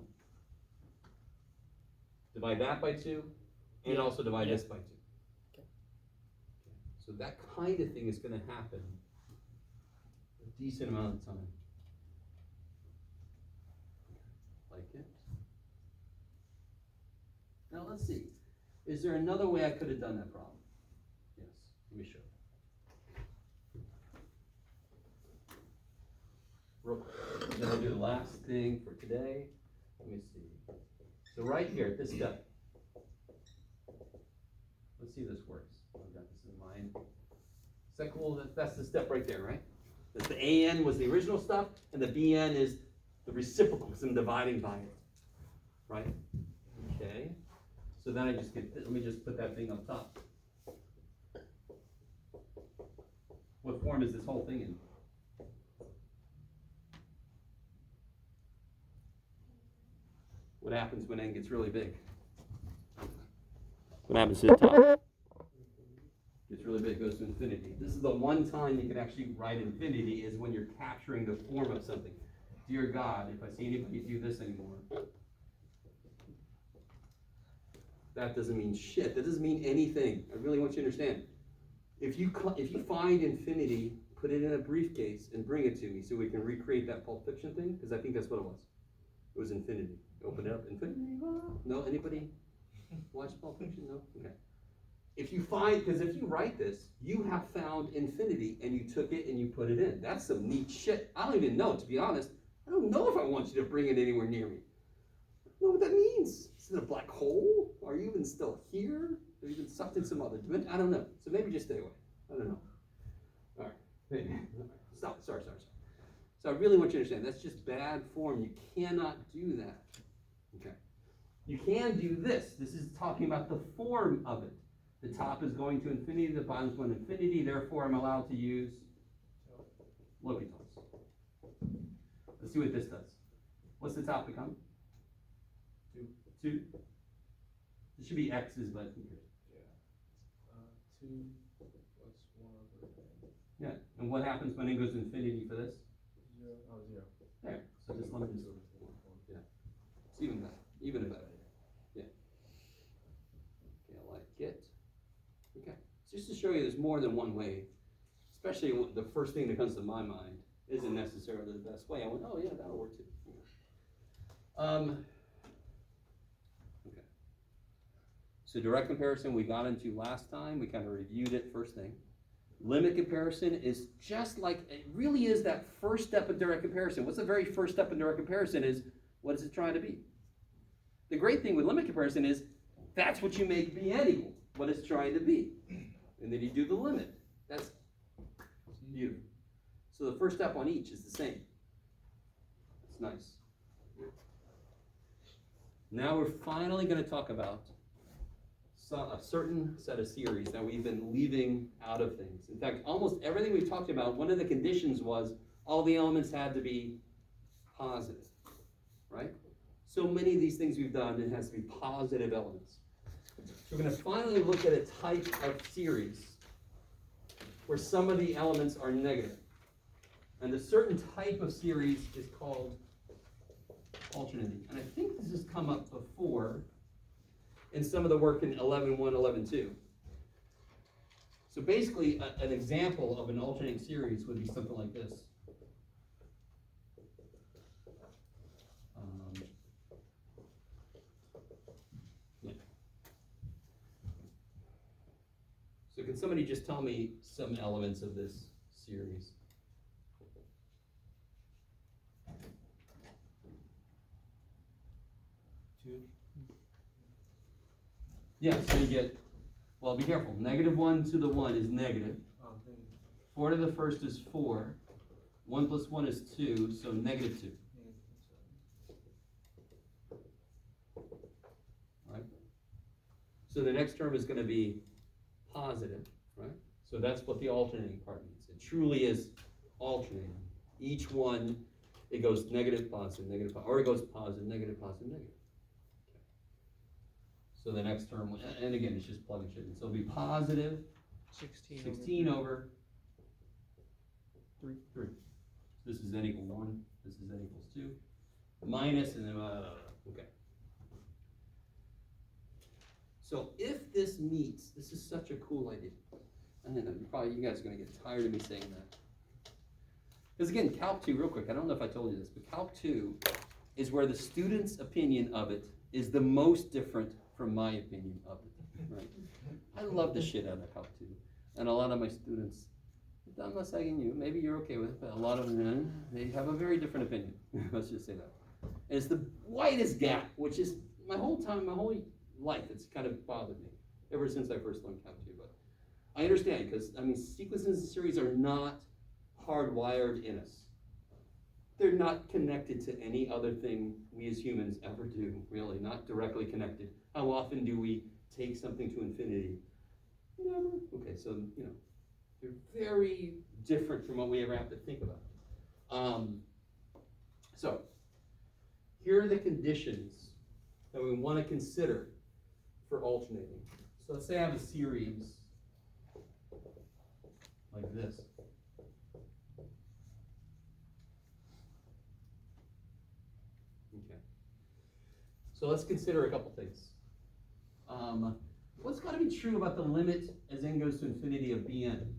Divide that by 2, and Yeah. also divide Yeah. this by 2. Okay. So that kind of thing is going to happen a decent amount of time. Like it. Now let's see. Is there another way I could have done that problem? Yes. Let me show you. Real quick. Then I'll do the last thing for today. Let me see. So right here at this step, let's see if this works. I've got this in mind. Is that cool? That's the step right there, right? That's the AN was the original stuff, and the BN is the reciprocal because I'm dividing by it, right? Okay. So then I just get, let me just put that thing up top. What form is this whole thing in? What happens when n gets really big? What happens to the top? Gets really big, goes to infinity. This is the one time you can actually write infinity, is when you're capturing the form of something. Dear God, if I see anybody do this anymore, that doesn't mean shit. That doesn't mean anything. I really want you to understand. If you find infinity, put it in a briefcase and bring it to me so we can recreate that Pulp Fiction thing, because I think that's what it was. It was infinity. Open it up, infinity. No, anybody watch Pulp Fiction? No? Okay. If you find, because if you write this, you have found infinity and you took it and you put it in. That's some neat shit. I don't even know, to be honest. I don't know if I want you to bring it anywhere near me. I don't know what that means. Is it a black hole? Are you even still here? Are you even sucked in some other dimension? I don't know. So maybe just stay away. I don't know. All right. Maybe. Stop. Sorry. So I really want you to understand, that's just bad form. You cannot do that. Okay. You can do this. This is talking about the form of it. The top is going to infinity, the bottom is going to infinity, therefore I'm allowed to use L'Hopital's. Let's see what this does. What's the top become? 2. It should be x's, but who cares? 2 plus 1 over n. Yeah, and what happens when n goes to infinity for this? 0. Oh, 0. There, so this limit is, yeah, it's even better, yeah. Okay, I like it. Okay, so just to show you there's more than one way, especially the first thing that comes to my mind isn't necessarily the best way. I went, oh yeah, that'll work too. Okay. So direct comparison we got into last time, we kind of reviewed it first thing. Limit comparison is just like, it really is that first step of direct comparison. What's the very first step in direct comparison is, what is it trying to be? The great thing with limit comparison is, that's what you make Bn equal, what it's trying to be. And then you do the limit. That's beautiful. So the first step on each is the same. It's nice. Now we're finally going to talk about a certain set of series that we've been leaving out of things. In fact, almost everything we've talked about, one of the conditions was all the elements had to be positive, right? So many of these things we've done, it has to be positive elements. So we're going to finally look at a type of series where some of the elements are negative. And a certain type of series is called alternating. And I think this has come up before in some of the work in 11.1, 11.2. So basically, an example of an alternating series would be something like this. Yeah. So can somebody just tell me some elements of this series? Yeah, so you get, well, be careful. -1 to the 1 is negative. Oh, negative. 4 to the first is 4. 1 plus 1 is 2, so -2. Right? So the next term is going to be positive, right? So that's what the alternating part means. It truly is alternating. Each one, it goes negative, positive, negative, or it goes positive, negative, positive, negative. So the next term, and again, it's just plug and shit. So it'll be positive 16 over 3. So this is n equal 1. This is n equals 2. Minus, and then, okay. So if this meets, this is such a cool idea. I know, you guys are going to get tired of me saying that. Because again, Calc 2, real quick, I don't know if I told you this, but Calc 2 is where the student's opinion of it is the most different from my opinion of it, right? I love the shit out of Calc 2. And a lot of my students, I'm not saying you, maybe you're okay with it, but a lot of them, they have a very different opinion. Let's just say that. And it's the widest gap, which is my whole life, it's kind of bothered me ever since I first learned Calc 2. But I understand, because, I mean, sequences and series are not hardwired in us. They're not connected to any other thing we as humans ever do, really, not directly connected. How often do we take something to infinity? Never. Okay, so, they're very different from what we ever have to think about. So, here are the conditions that we want to consider for alternating. So let's say I have a series like this. Okay. So let's consider a couple things. What's got to be true about the limit as n goes to infinity of Bn?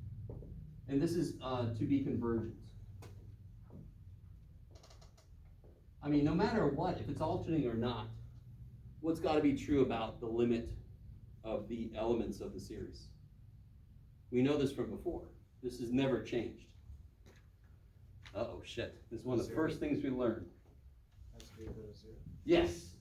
And this is to be convergent. I mean, no matter what, if it's alternating or not, what's got to be true about the limit of the elements of the series? We know this from before. This has never changed. Uh-oh, shit. This is one of the first things we learned. Has to be equal to 0. Yes.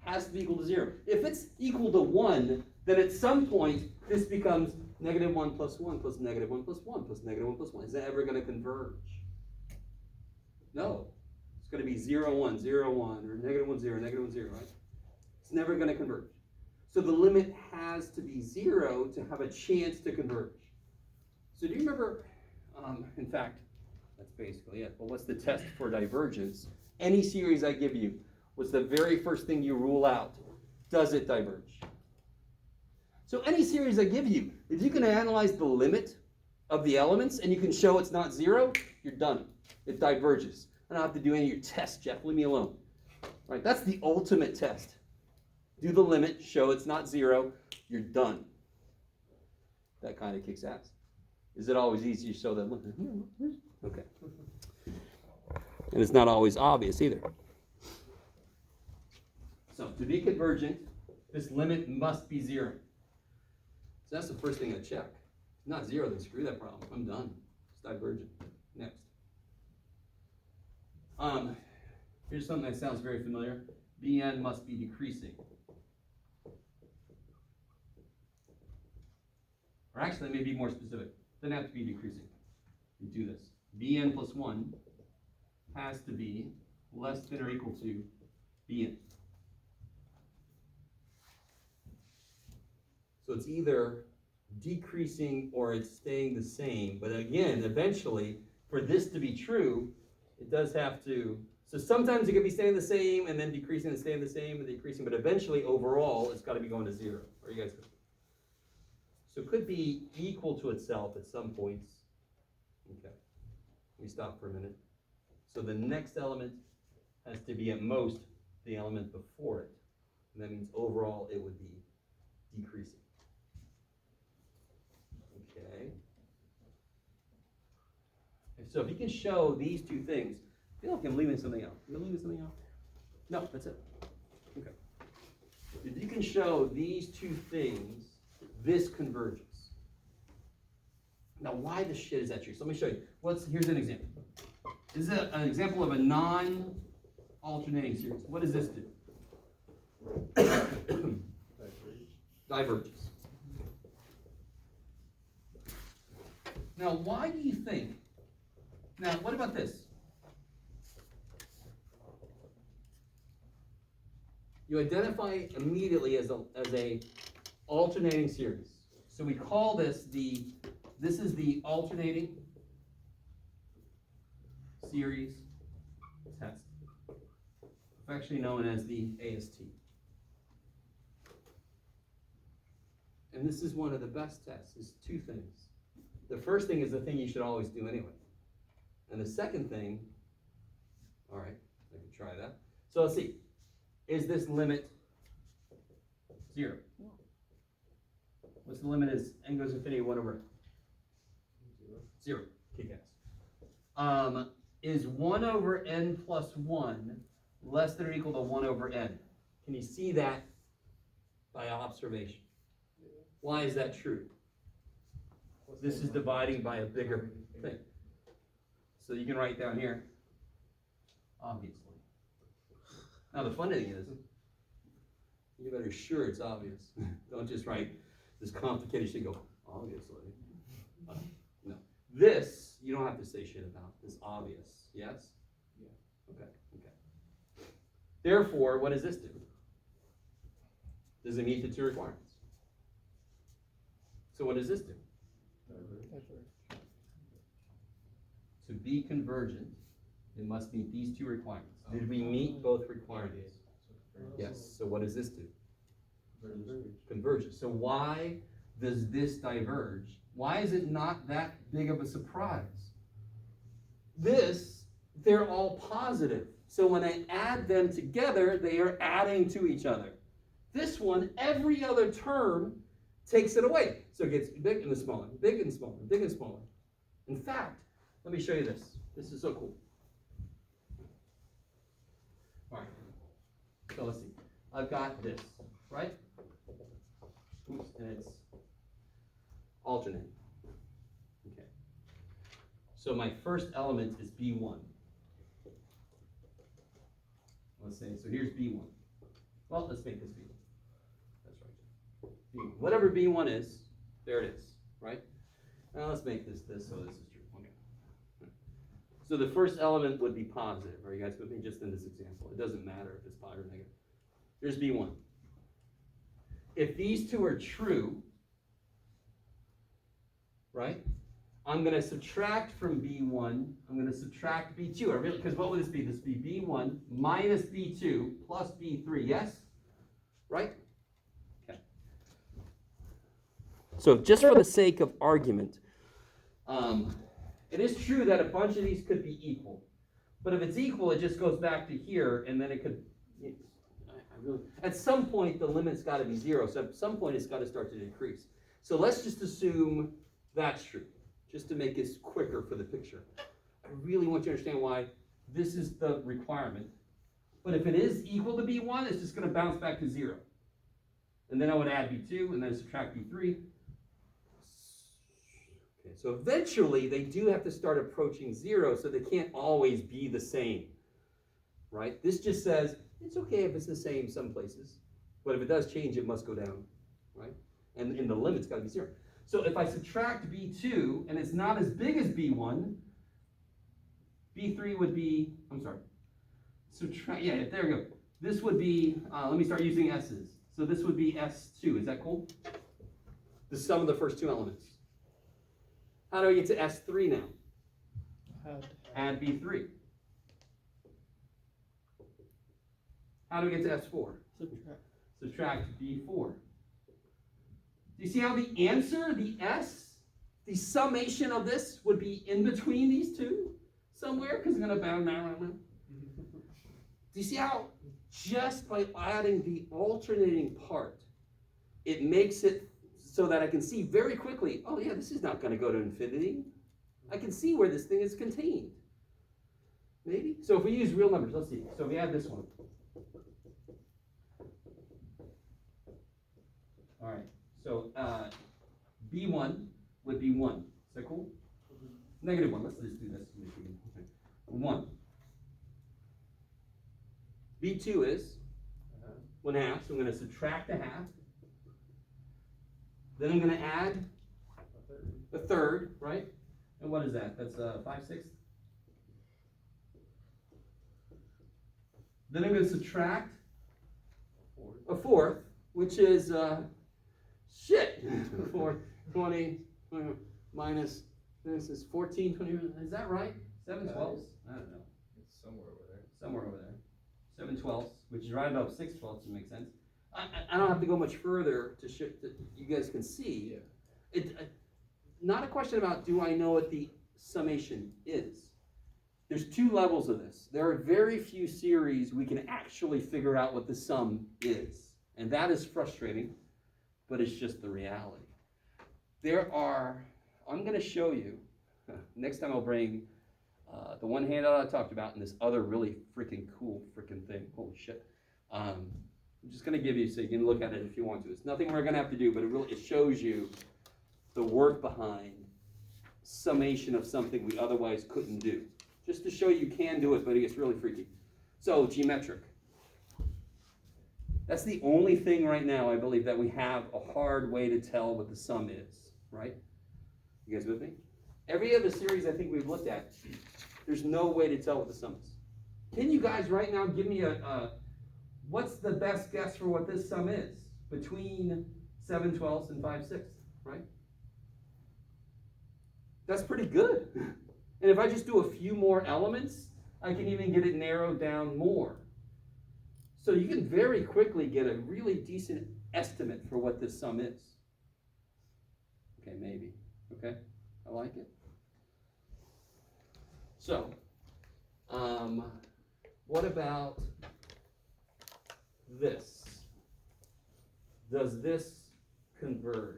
Has to be equal to 0. If it's equal to 1, then at some point, this becomes -1 plus 1 plus -1 plus 1 plus -1 plus 1. Is that ever going to converge? No. It's going to be 0, 1, 0, 1, or -1, 0, -1, 0, right? It's never going to converge. So the limit has to be 0 to have a chance to converge. So do you remember, in fact, that's basically it. But what's the test for divergence? Any series I give you, what's the very first thing you rule out? Does it diverge? So any series I give you, if you can analyze the limit of the elements and you can show it's not zero, you're done. It diverges. I don't have to do any of your tests, Jeff. Leave me alone. All right, that's the ultimate test. Do the limit, show it's not zero, you're done. That kind of kicks ass. Is it always easy to show that limit? Okay. And it's not always obvious either. So to be convergent, this limit must be zero. So that's the first thing I check. If it's not zero, then screw that problem. I'm done. It's divergent. Next. Here's something that sounds very familiar. Bn must be decreasing. Or actually, let me be more specific. It doesn't have to be decreasing. You do this. Bn plus 1 has to be less than or equal to Bn. So it's either decreasing or it's staying the same. But again, eventually, for this to be true, it does have to. So sometimes it could be staying the same and then decreasing and staying the same and decreasing. But eventually, overall, it's got to be going to zero. Are you guys good? So it could be equal to itself at some points. Okay. Let me stop for a minute. So the next element has to be at most the element before it. And that means overall it would be decreasing. Okay. So if you can show these two things, I feel like I'm leaving something out. Am I leaving something out? No, that's it. Okay. If you can show these two things, this converges. Now, why the shit is that true? So let me show you. Here's an example. This is an example of a non-alternating series. What does this do? Diverges. Now, why do you think? Now, what about this? You identify immediately as a alternating series. So we call this this is the alternating series test, affectionately known as the AST. And this is one of the best tests. It's two things. The first thing is the thing you should always do anyway. And the second thing, all right, I can try that. So let's see. Is this limit zero? What's the limit is n goes infinity 1 over zero. Kick ass. Is 1 over n plus 1 less than or equal to 1 over n? Can you see that by observation? Why is that true? This is dividing by a bigger thing. So you can write down here, obviously. Now the funny thing is, you better sure it's obvious. Don't just write this complicated shit and go, obviously. No. This, you don't have to say shit about. It's obvious. Yes? Yeah. Okay. Therefore, what does this do? Does it meet the two requirements? So what does this do? To be convergent, it must meet these two requirements. Did we meet both requirements? Yes. So what does this do? Converges. So why does this diverge? Why is it not that big of a surprise? They're all positive. So when I add them together, they are adding to each other. This one, every other term takes it away. So it gets big and smaller, big and smaller, big and smaller. In fact, let me show you this. This is so cool. All right. So let's see. I've got this, right? Oops, and it's alternating. Okay. So my first element is B1. Let's say, so here's B1. Well, let's make this B1. That's right. B1. Whatever B1 is, there it is, right? Now let's make this so this is true. Okay. So the first element would be positive. Are you guys with me just in this example? It doesn't matter if it's positive or negative. Here's B1. If these two are true, right, I'm going to subtract from B1, I'm going to subtract B2. Because what would this be? This would be B1 minus B2 plus B3, yes? Right? Okay. So just for the sake of argument, it is true that a bunch of these could be equal. But if it's equal, it just goes back to here, and then it could, at some point, the limit's got to be 0. So at some point, it's got to start to decrease. So let's just assume that's true, just to make this quicker for the picture. I really want you to understand why this is the requirement. But if it is equal to B1, it's just going to bounce back to 0. And then I would add B2, and then subtract B3. Okay, so eventually, they do have to start approaching 0, so they can't always be the same. Right? This just says, it's okay if it's the same some places, but if it does change, it must go down, right? And the limit's got to be 0. So if I subtract B2, and it's not as big as B1, B3 would be, I'm sorry, subtract, yeah, there we go. This would be, let me start using S's. So this would be S2, is that cool? The sum of the first 2 elements. How do I get to S3 now? Add B3. How do we get to S4? Subtract B4. Do you see how the answer, the S, the summation of this would be in between these two somewhere? Because it's going to bound now. Do you see how just by adding the alternating part, it makes it so that I can see very quickly, oh yeah, this is not going to go to infinity. I can see where this thing is contained. Maybe? So if we use real numbers, let's see. So we add this one. All right, so B1 would be 1. Is that cool? Negative 1. Let's just do this. Okay. 1. B2 is 1/2, so I'm going to subtract a half. Then I'm going to add a third, right? And what is that? That's 5/6. Then I'm going to subtract a fourth, which is 20 minus, this is 14, 20, is that right? 7/12? I don't know. It's somewhere over there. Somewhere over there. 7/12, which is right above 6/12 to make sense. I don't have to go much further to show that you guys can see. Yeah. Not a question about do I know what the summation is. There's 2 levels of this. There are very few series we can actually figure out what the sum is. And that is frustrating, but it's just the reality. I'm going to show you, next time I'll bring the one handout I talked about and this other really freaking cool freaking thing. Holy shit. I'm just going to give you so you can look at it if you want to. It's nothing we're going to have to do, but it shows you the work behind summation of something we otherwise couldn't do. Just to show you can do it, but it gets really freaky. So, geometric. That's the only thing right now, I believe, that we have a hard way to tell what the sum is, right? You guys with me? Every other series I think we've looked at, there's no way to tell what the sum is. Can you guys right now give me what's the best guess for what this sum is between 7/12 and 5/6, right? That's pretty good. And if I just do a few more elements, I can even get it narrowed down more. So you can very quickly get a really decent estimate for what this sum is. Okay, maybe. Okay, I like it. So, what about this? Does this converge?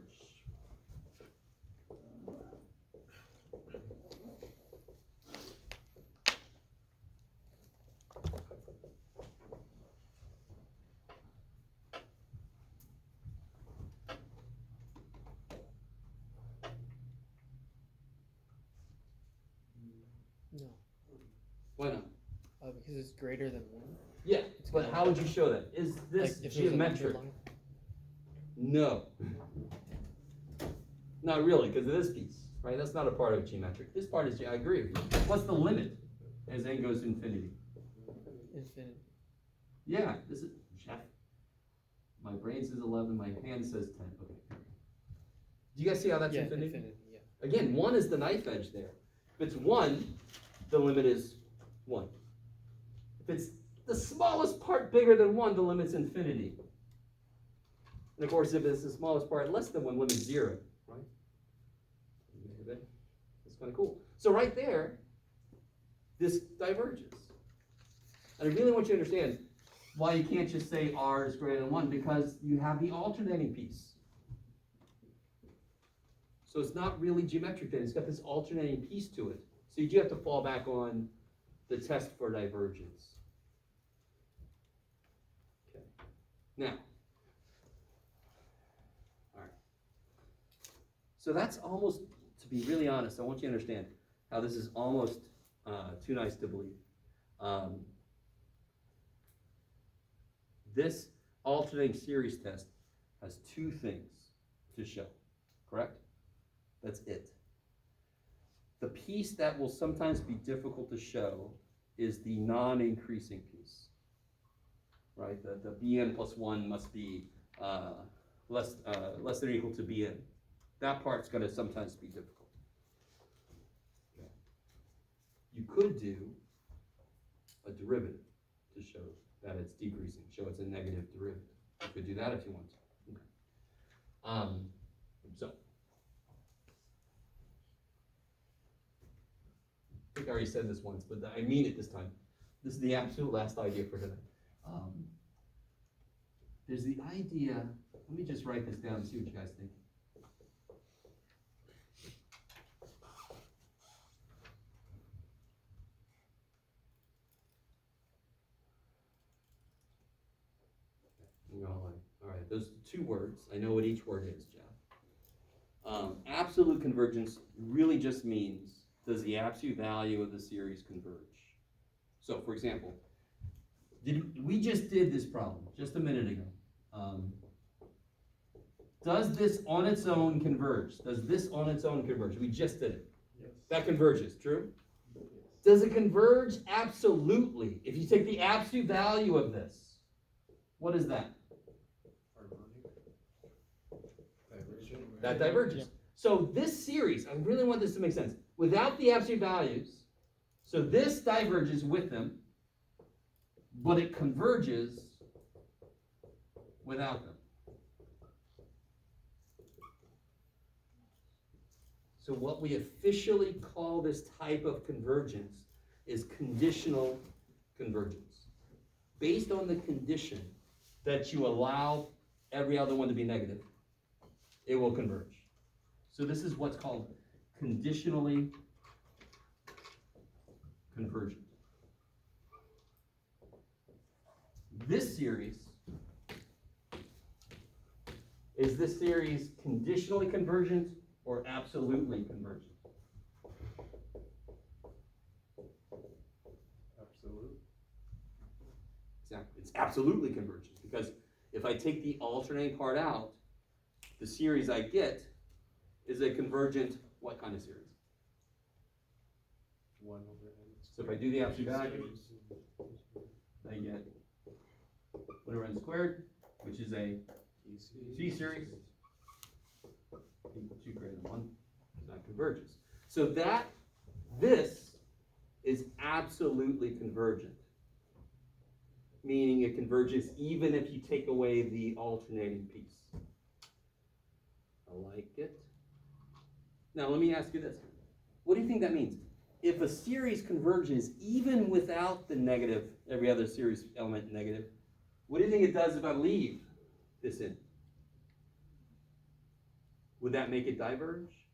No. Why not? Because it's greater than 1. Yeah, but how would you show that? Is this Like if there's a number geometric? line? No. Not really, because of this piece, right? That's not a part of geometric. This part is, I agree with you. What's the limit as n goes to infinity? Infinity. Yeah, this is, Jeff. My brain says 11, my hand says 10. Okay. Do you guys see how that's Yeah, infinity? infinity, yeah. Again, 1 is the knife edge there. If it's 1, the limit is 1. If it's the smallest part bigger than 1, the limit's infinity. And of course, if it's the smallest part less than 1, limit's 0. Okay? That's kind of cool. So right there, this diverges. And I really want you to understand why you can't just say r is greater than 1, because you have the alternating piece. So it's not really geometric then, it's got this alternating piece to it. So you do have to fall back on the test for divergence. Okay. Now, all right. So that's almost, to be really honest, I want you to understand how this is almost too nice to believe. This alternating series test has two things to show, correct? That's it. The piece that will sometimes be difficult to show is the non-increasing piece, right? The bn plus 1 must be less than or equal to bn. That part's going to sometimes be difficult. Okay. You could do a derivative to show that it's decreasing, show it's a negative derivative. You could do that if you want to. Okay. So, I think I already said this once, but I mean it this time. This is the absolute last idea for today. There's the idea, let me just write this down and see what you guys think. All right, those two words, I know what each word is, Jeff. Absolute convergence really just means, does the absolute value of the series converge? So, for example, we just did this problem just a minute ago. Does this on its own converge? Does this on its own converge? We just did it. Yes. That converges, true? Yes. Does it converge? Absolutely. If you take the absolute value of this, what is that? Divergent. That diverges. Yeah. So this series, I really want this to make sense. Without the absolute values, so this diverges with them, but it converges without them. So what we officially call this type of convergence is conditional convergence. Based on the condition that you allow every other one to be negative, it will converge. So this is what's called conditionally convergent. This series, is this series conditionally convergent or absolutely convergent? Absolute. Exactly. It's absolutely convergent, because if I take the alternating part out, the series I get is a convergent, what kind of series? 1 over n. So if I do the absolute value, I get 1 over n squared, which is a C series, equal to greater than 1, so that converges. So this is absolutely convergent, meaning it converges even if you take away the alternating piece. I like it. Now let me ask you this. What do you think that means? If a series converges even without the negative, every other series element negative, what do you think it does if I leave this in? Would that make it diverge?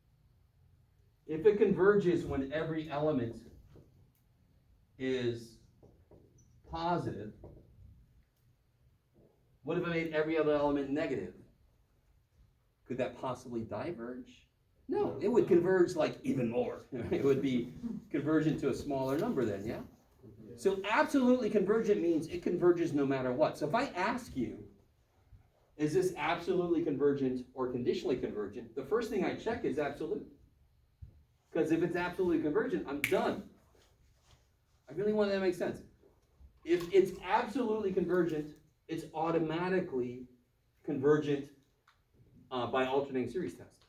If it converges when every element is positive, what if I made every other element negative? Could that possibly diverge? No, it would converge like even more. It would be convergent to a smaller number then, yeah? So absolutely convergent means it converges no matter what. So if I ask you, is this absolutely convergent or conditionally convergent? The first thing I check is absolute. Because if it's absolutely convergent, I'm done. I really want that to make sense. If it's absolutely convergent, it's automatically convergent by alternating series test.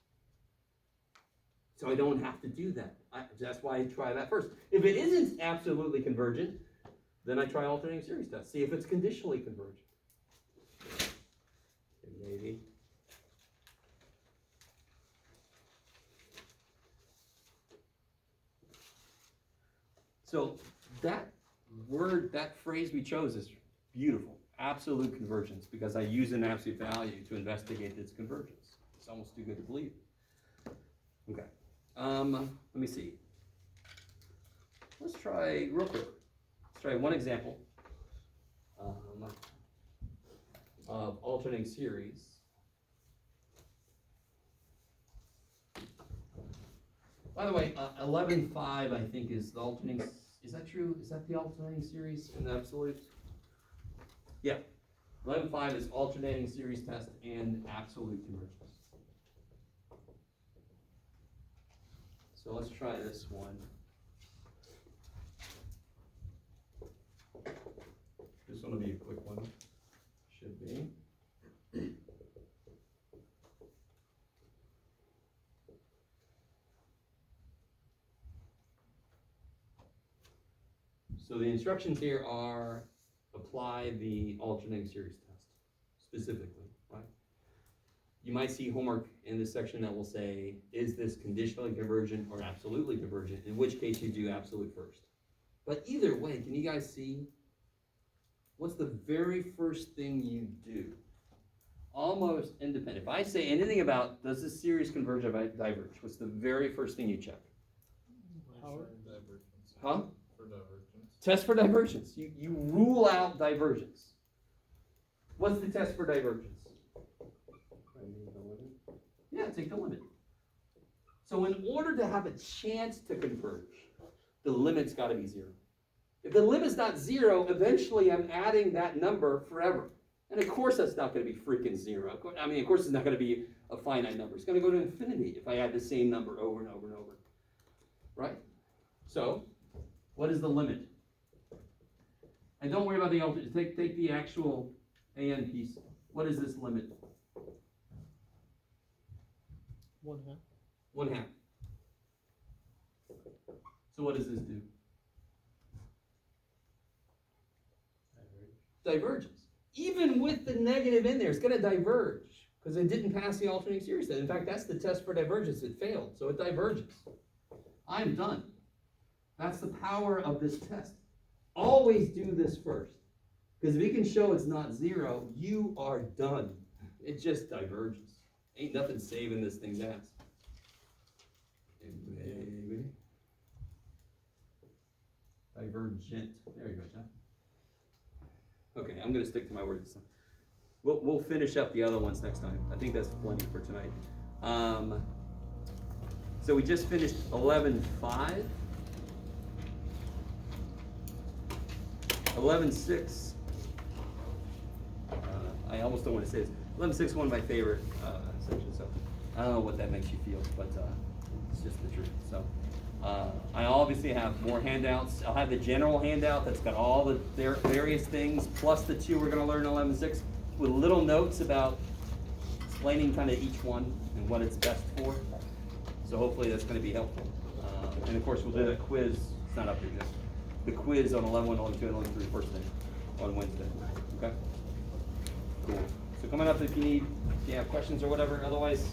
So I don't have to do that. That's why I try that first. If it isn't absolutely convergent, then I try alternating series test. See if it's conditionally convergent. Maybe. So that word, that phrase we chose is beautiful, absolute convergence, because I use an absolute value to investigate its convergence. It's almost too good to believe. Okay, let me see. Let's try real quick. Let's try one example of alternating series. By the way, 11.5 I think is the alternating. Is that true? Is that the alternating series in the absolute? Yeah, 11.5 is alternating series test and absolute convergence. So let's try this one. This one will be a quick one. Should be. So the instructions here are apply the alternating series test specifically, right? You might see homework in this section that will say, is this conditionally convergent or absolutely convergent? In which case you do absolute first. But either way, can you guys see what's the very first thing you do? Almost independent. If I say anything about, does this series converge or diverge? What's the very first thing you check? Divergence. Huh? For divergence. Test for divergence. You rule out divergence. What's the test for divergence? Finding the limit. Yeah, take the limit. So in order to have a chance to converge, the limit's got to be 0. If the limit's not 0, eventually I'm adding that number forever. And of course that's not going to be freaking 0. Of course it's not going to be a finite number. It's going to go to infinity if I add the same number over and over and over. Right? So, what is the limit? And don't worry about the alternate. Take the actual AN piece. What is this limit? 1/2. 1/2. So what does this do? Divergence. Even with the negative in there, it's going to diverge because it didn't pass the alternating series test. In fact, that's the test for divergence. It failed, so it diverges. I'm done. That's the power of this test. Always do this first. Because if you can show it's not 0, you are done. It just diverges. Ain't nothing saving this thing's ass. Divergent. There you go, John. Okay, I'm going to stick to my word this time. We'll finish up the other ones next time. I think that's plenty for tonight. So we just finished 11.5. 11.6. I almost don't want to say this. 11.6 one of my favorite sections. So I don't know what that makes you feel, but it's just the truth. So I obviously have more handouts. I'll have the general handout that's got all the various things, plus the 2 we're going to learn in 11.6, with little notes about explaining kind of each one and what it's best for. So hopefully that's going to be helpful. And of course we'll do that quiz. It's not up here yet. The quiz on 11.1, 11.2, and 11.3 first thing on Wednesday. Okay? Cool. So coming up if you have questions or whatever. Otherwise,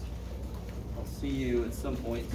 I'll see you at some point.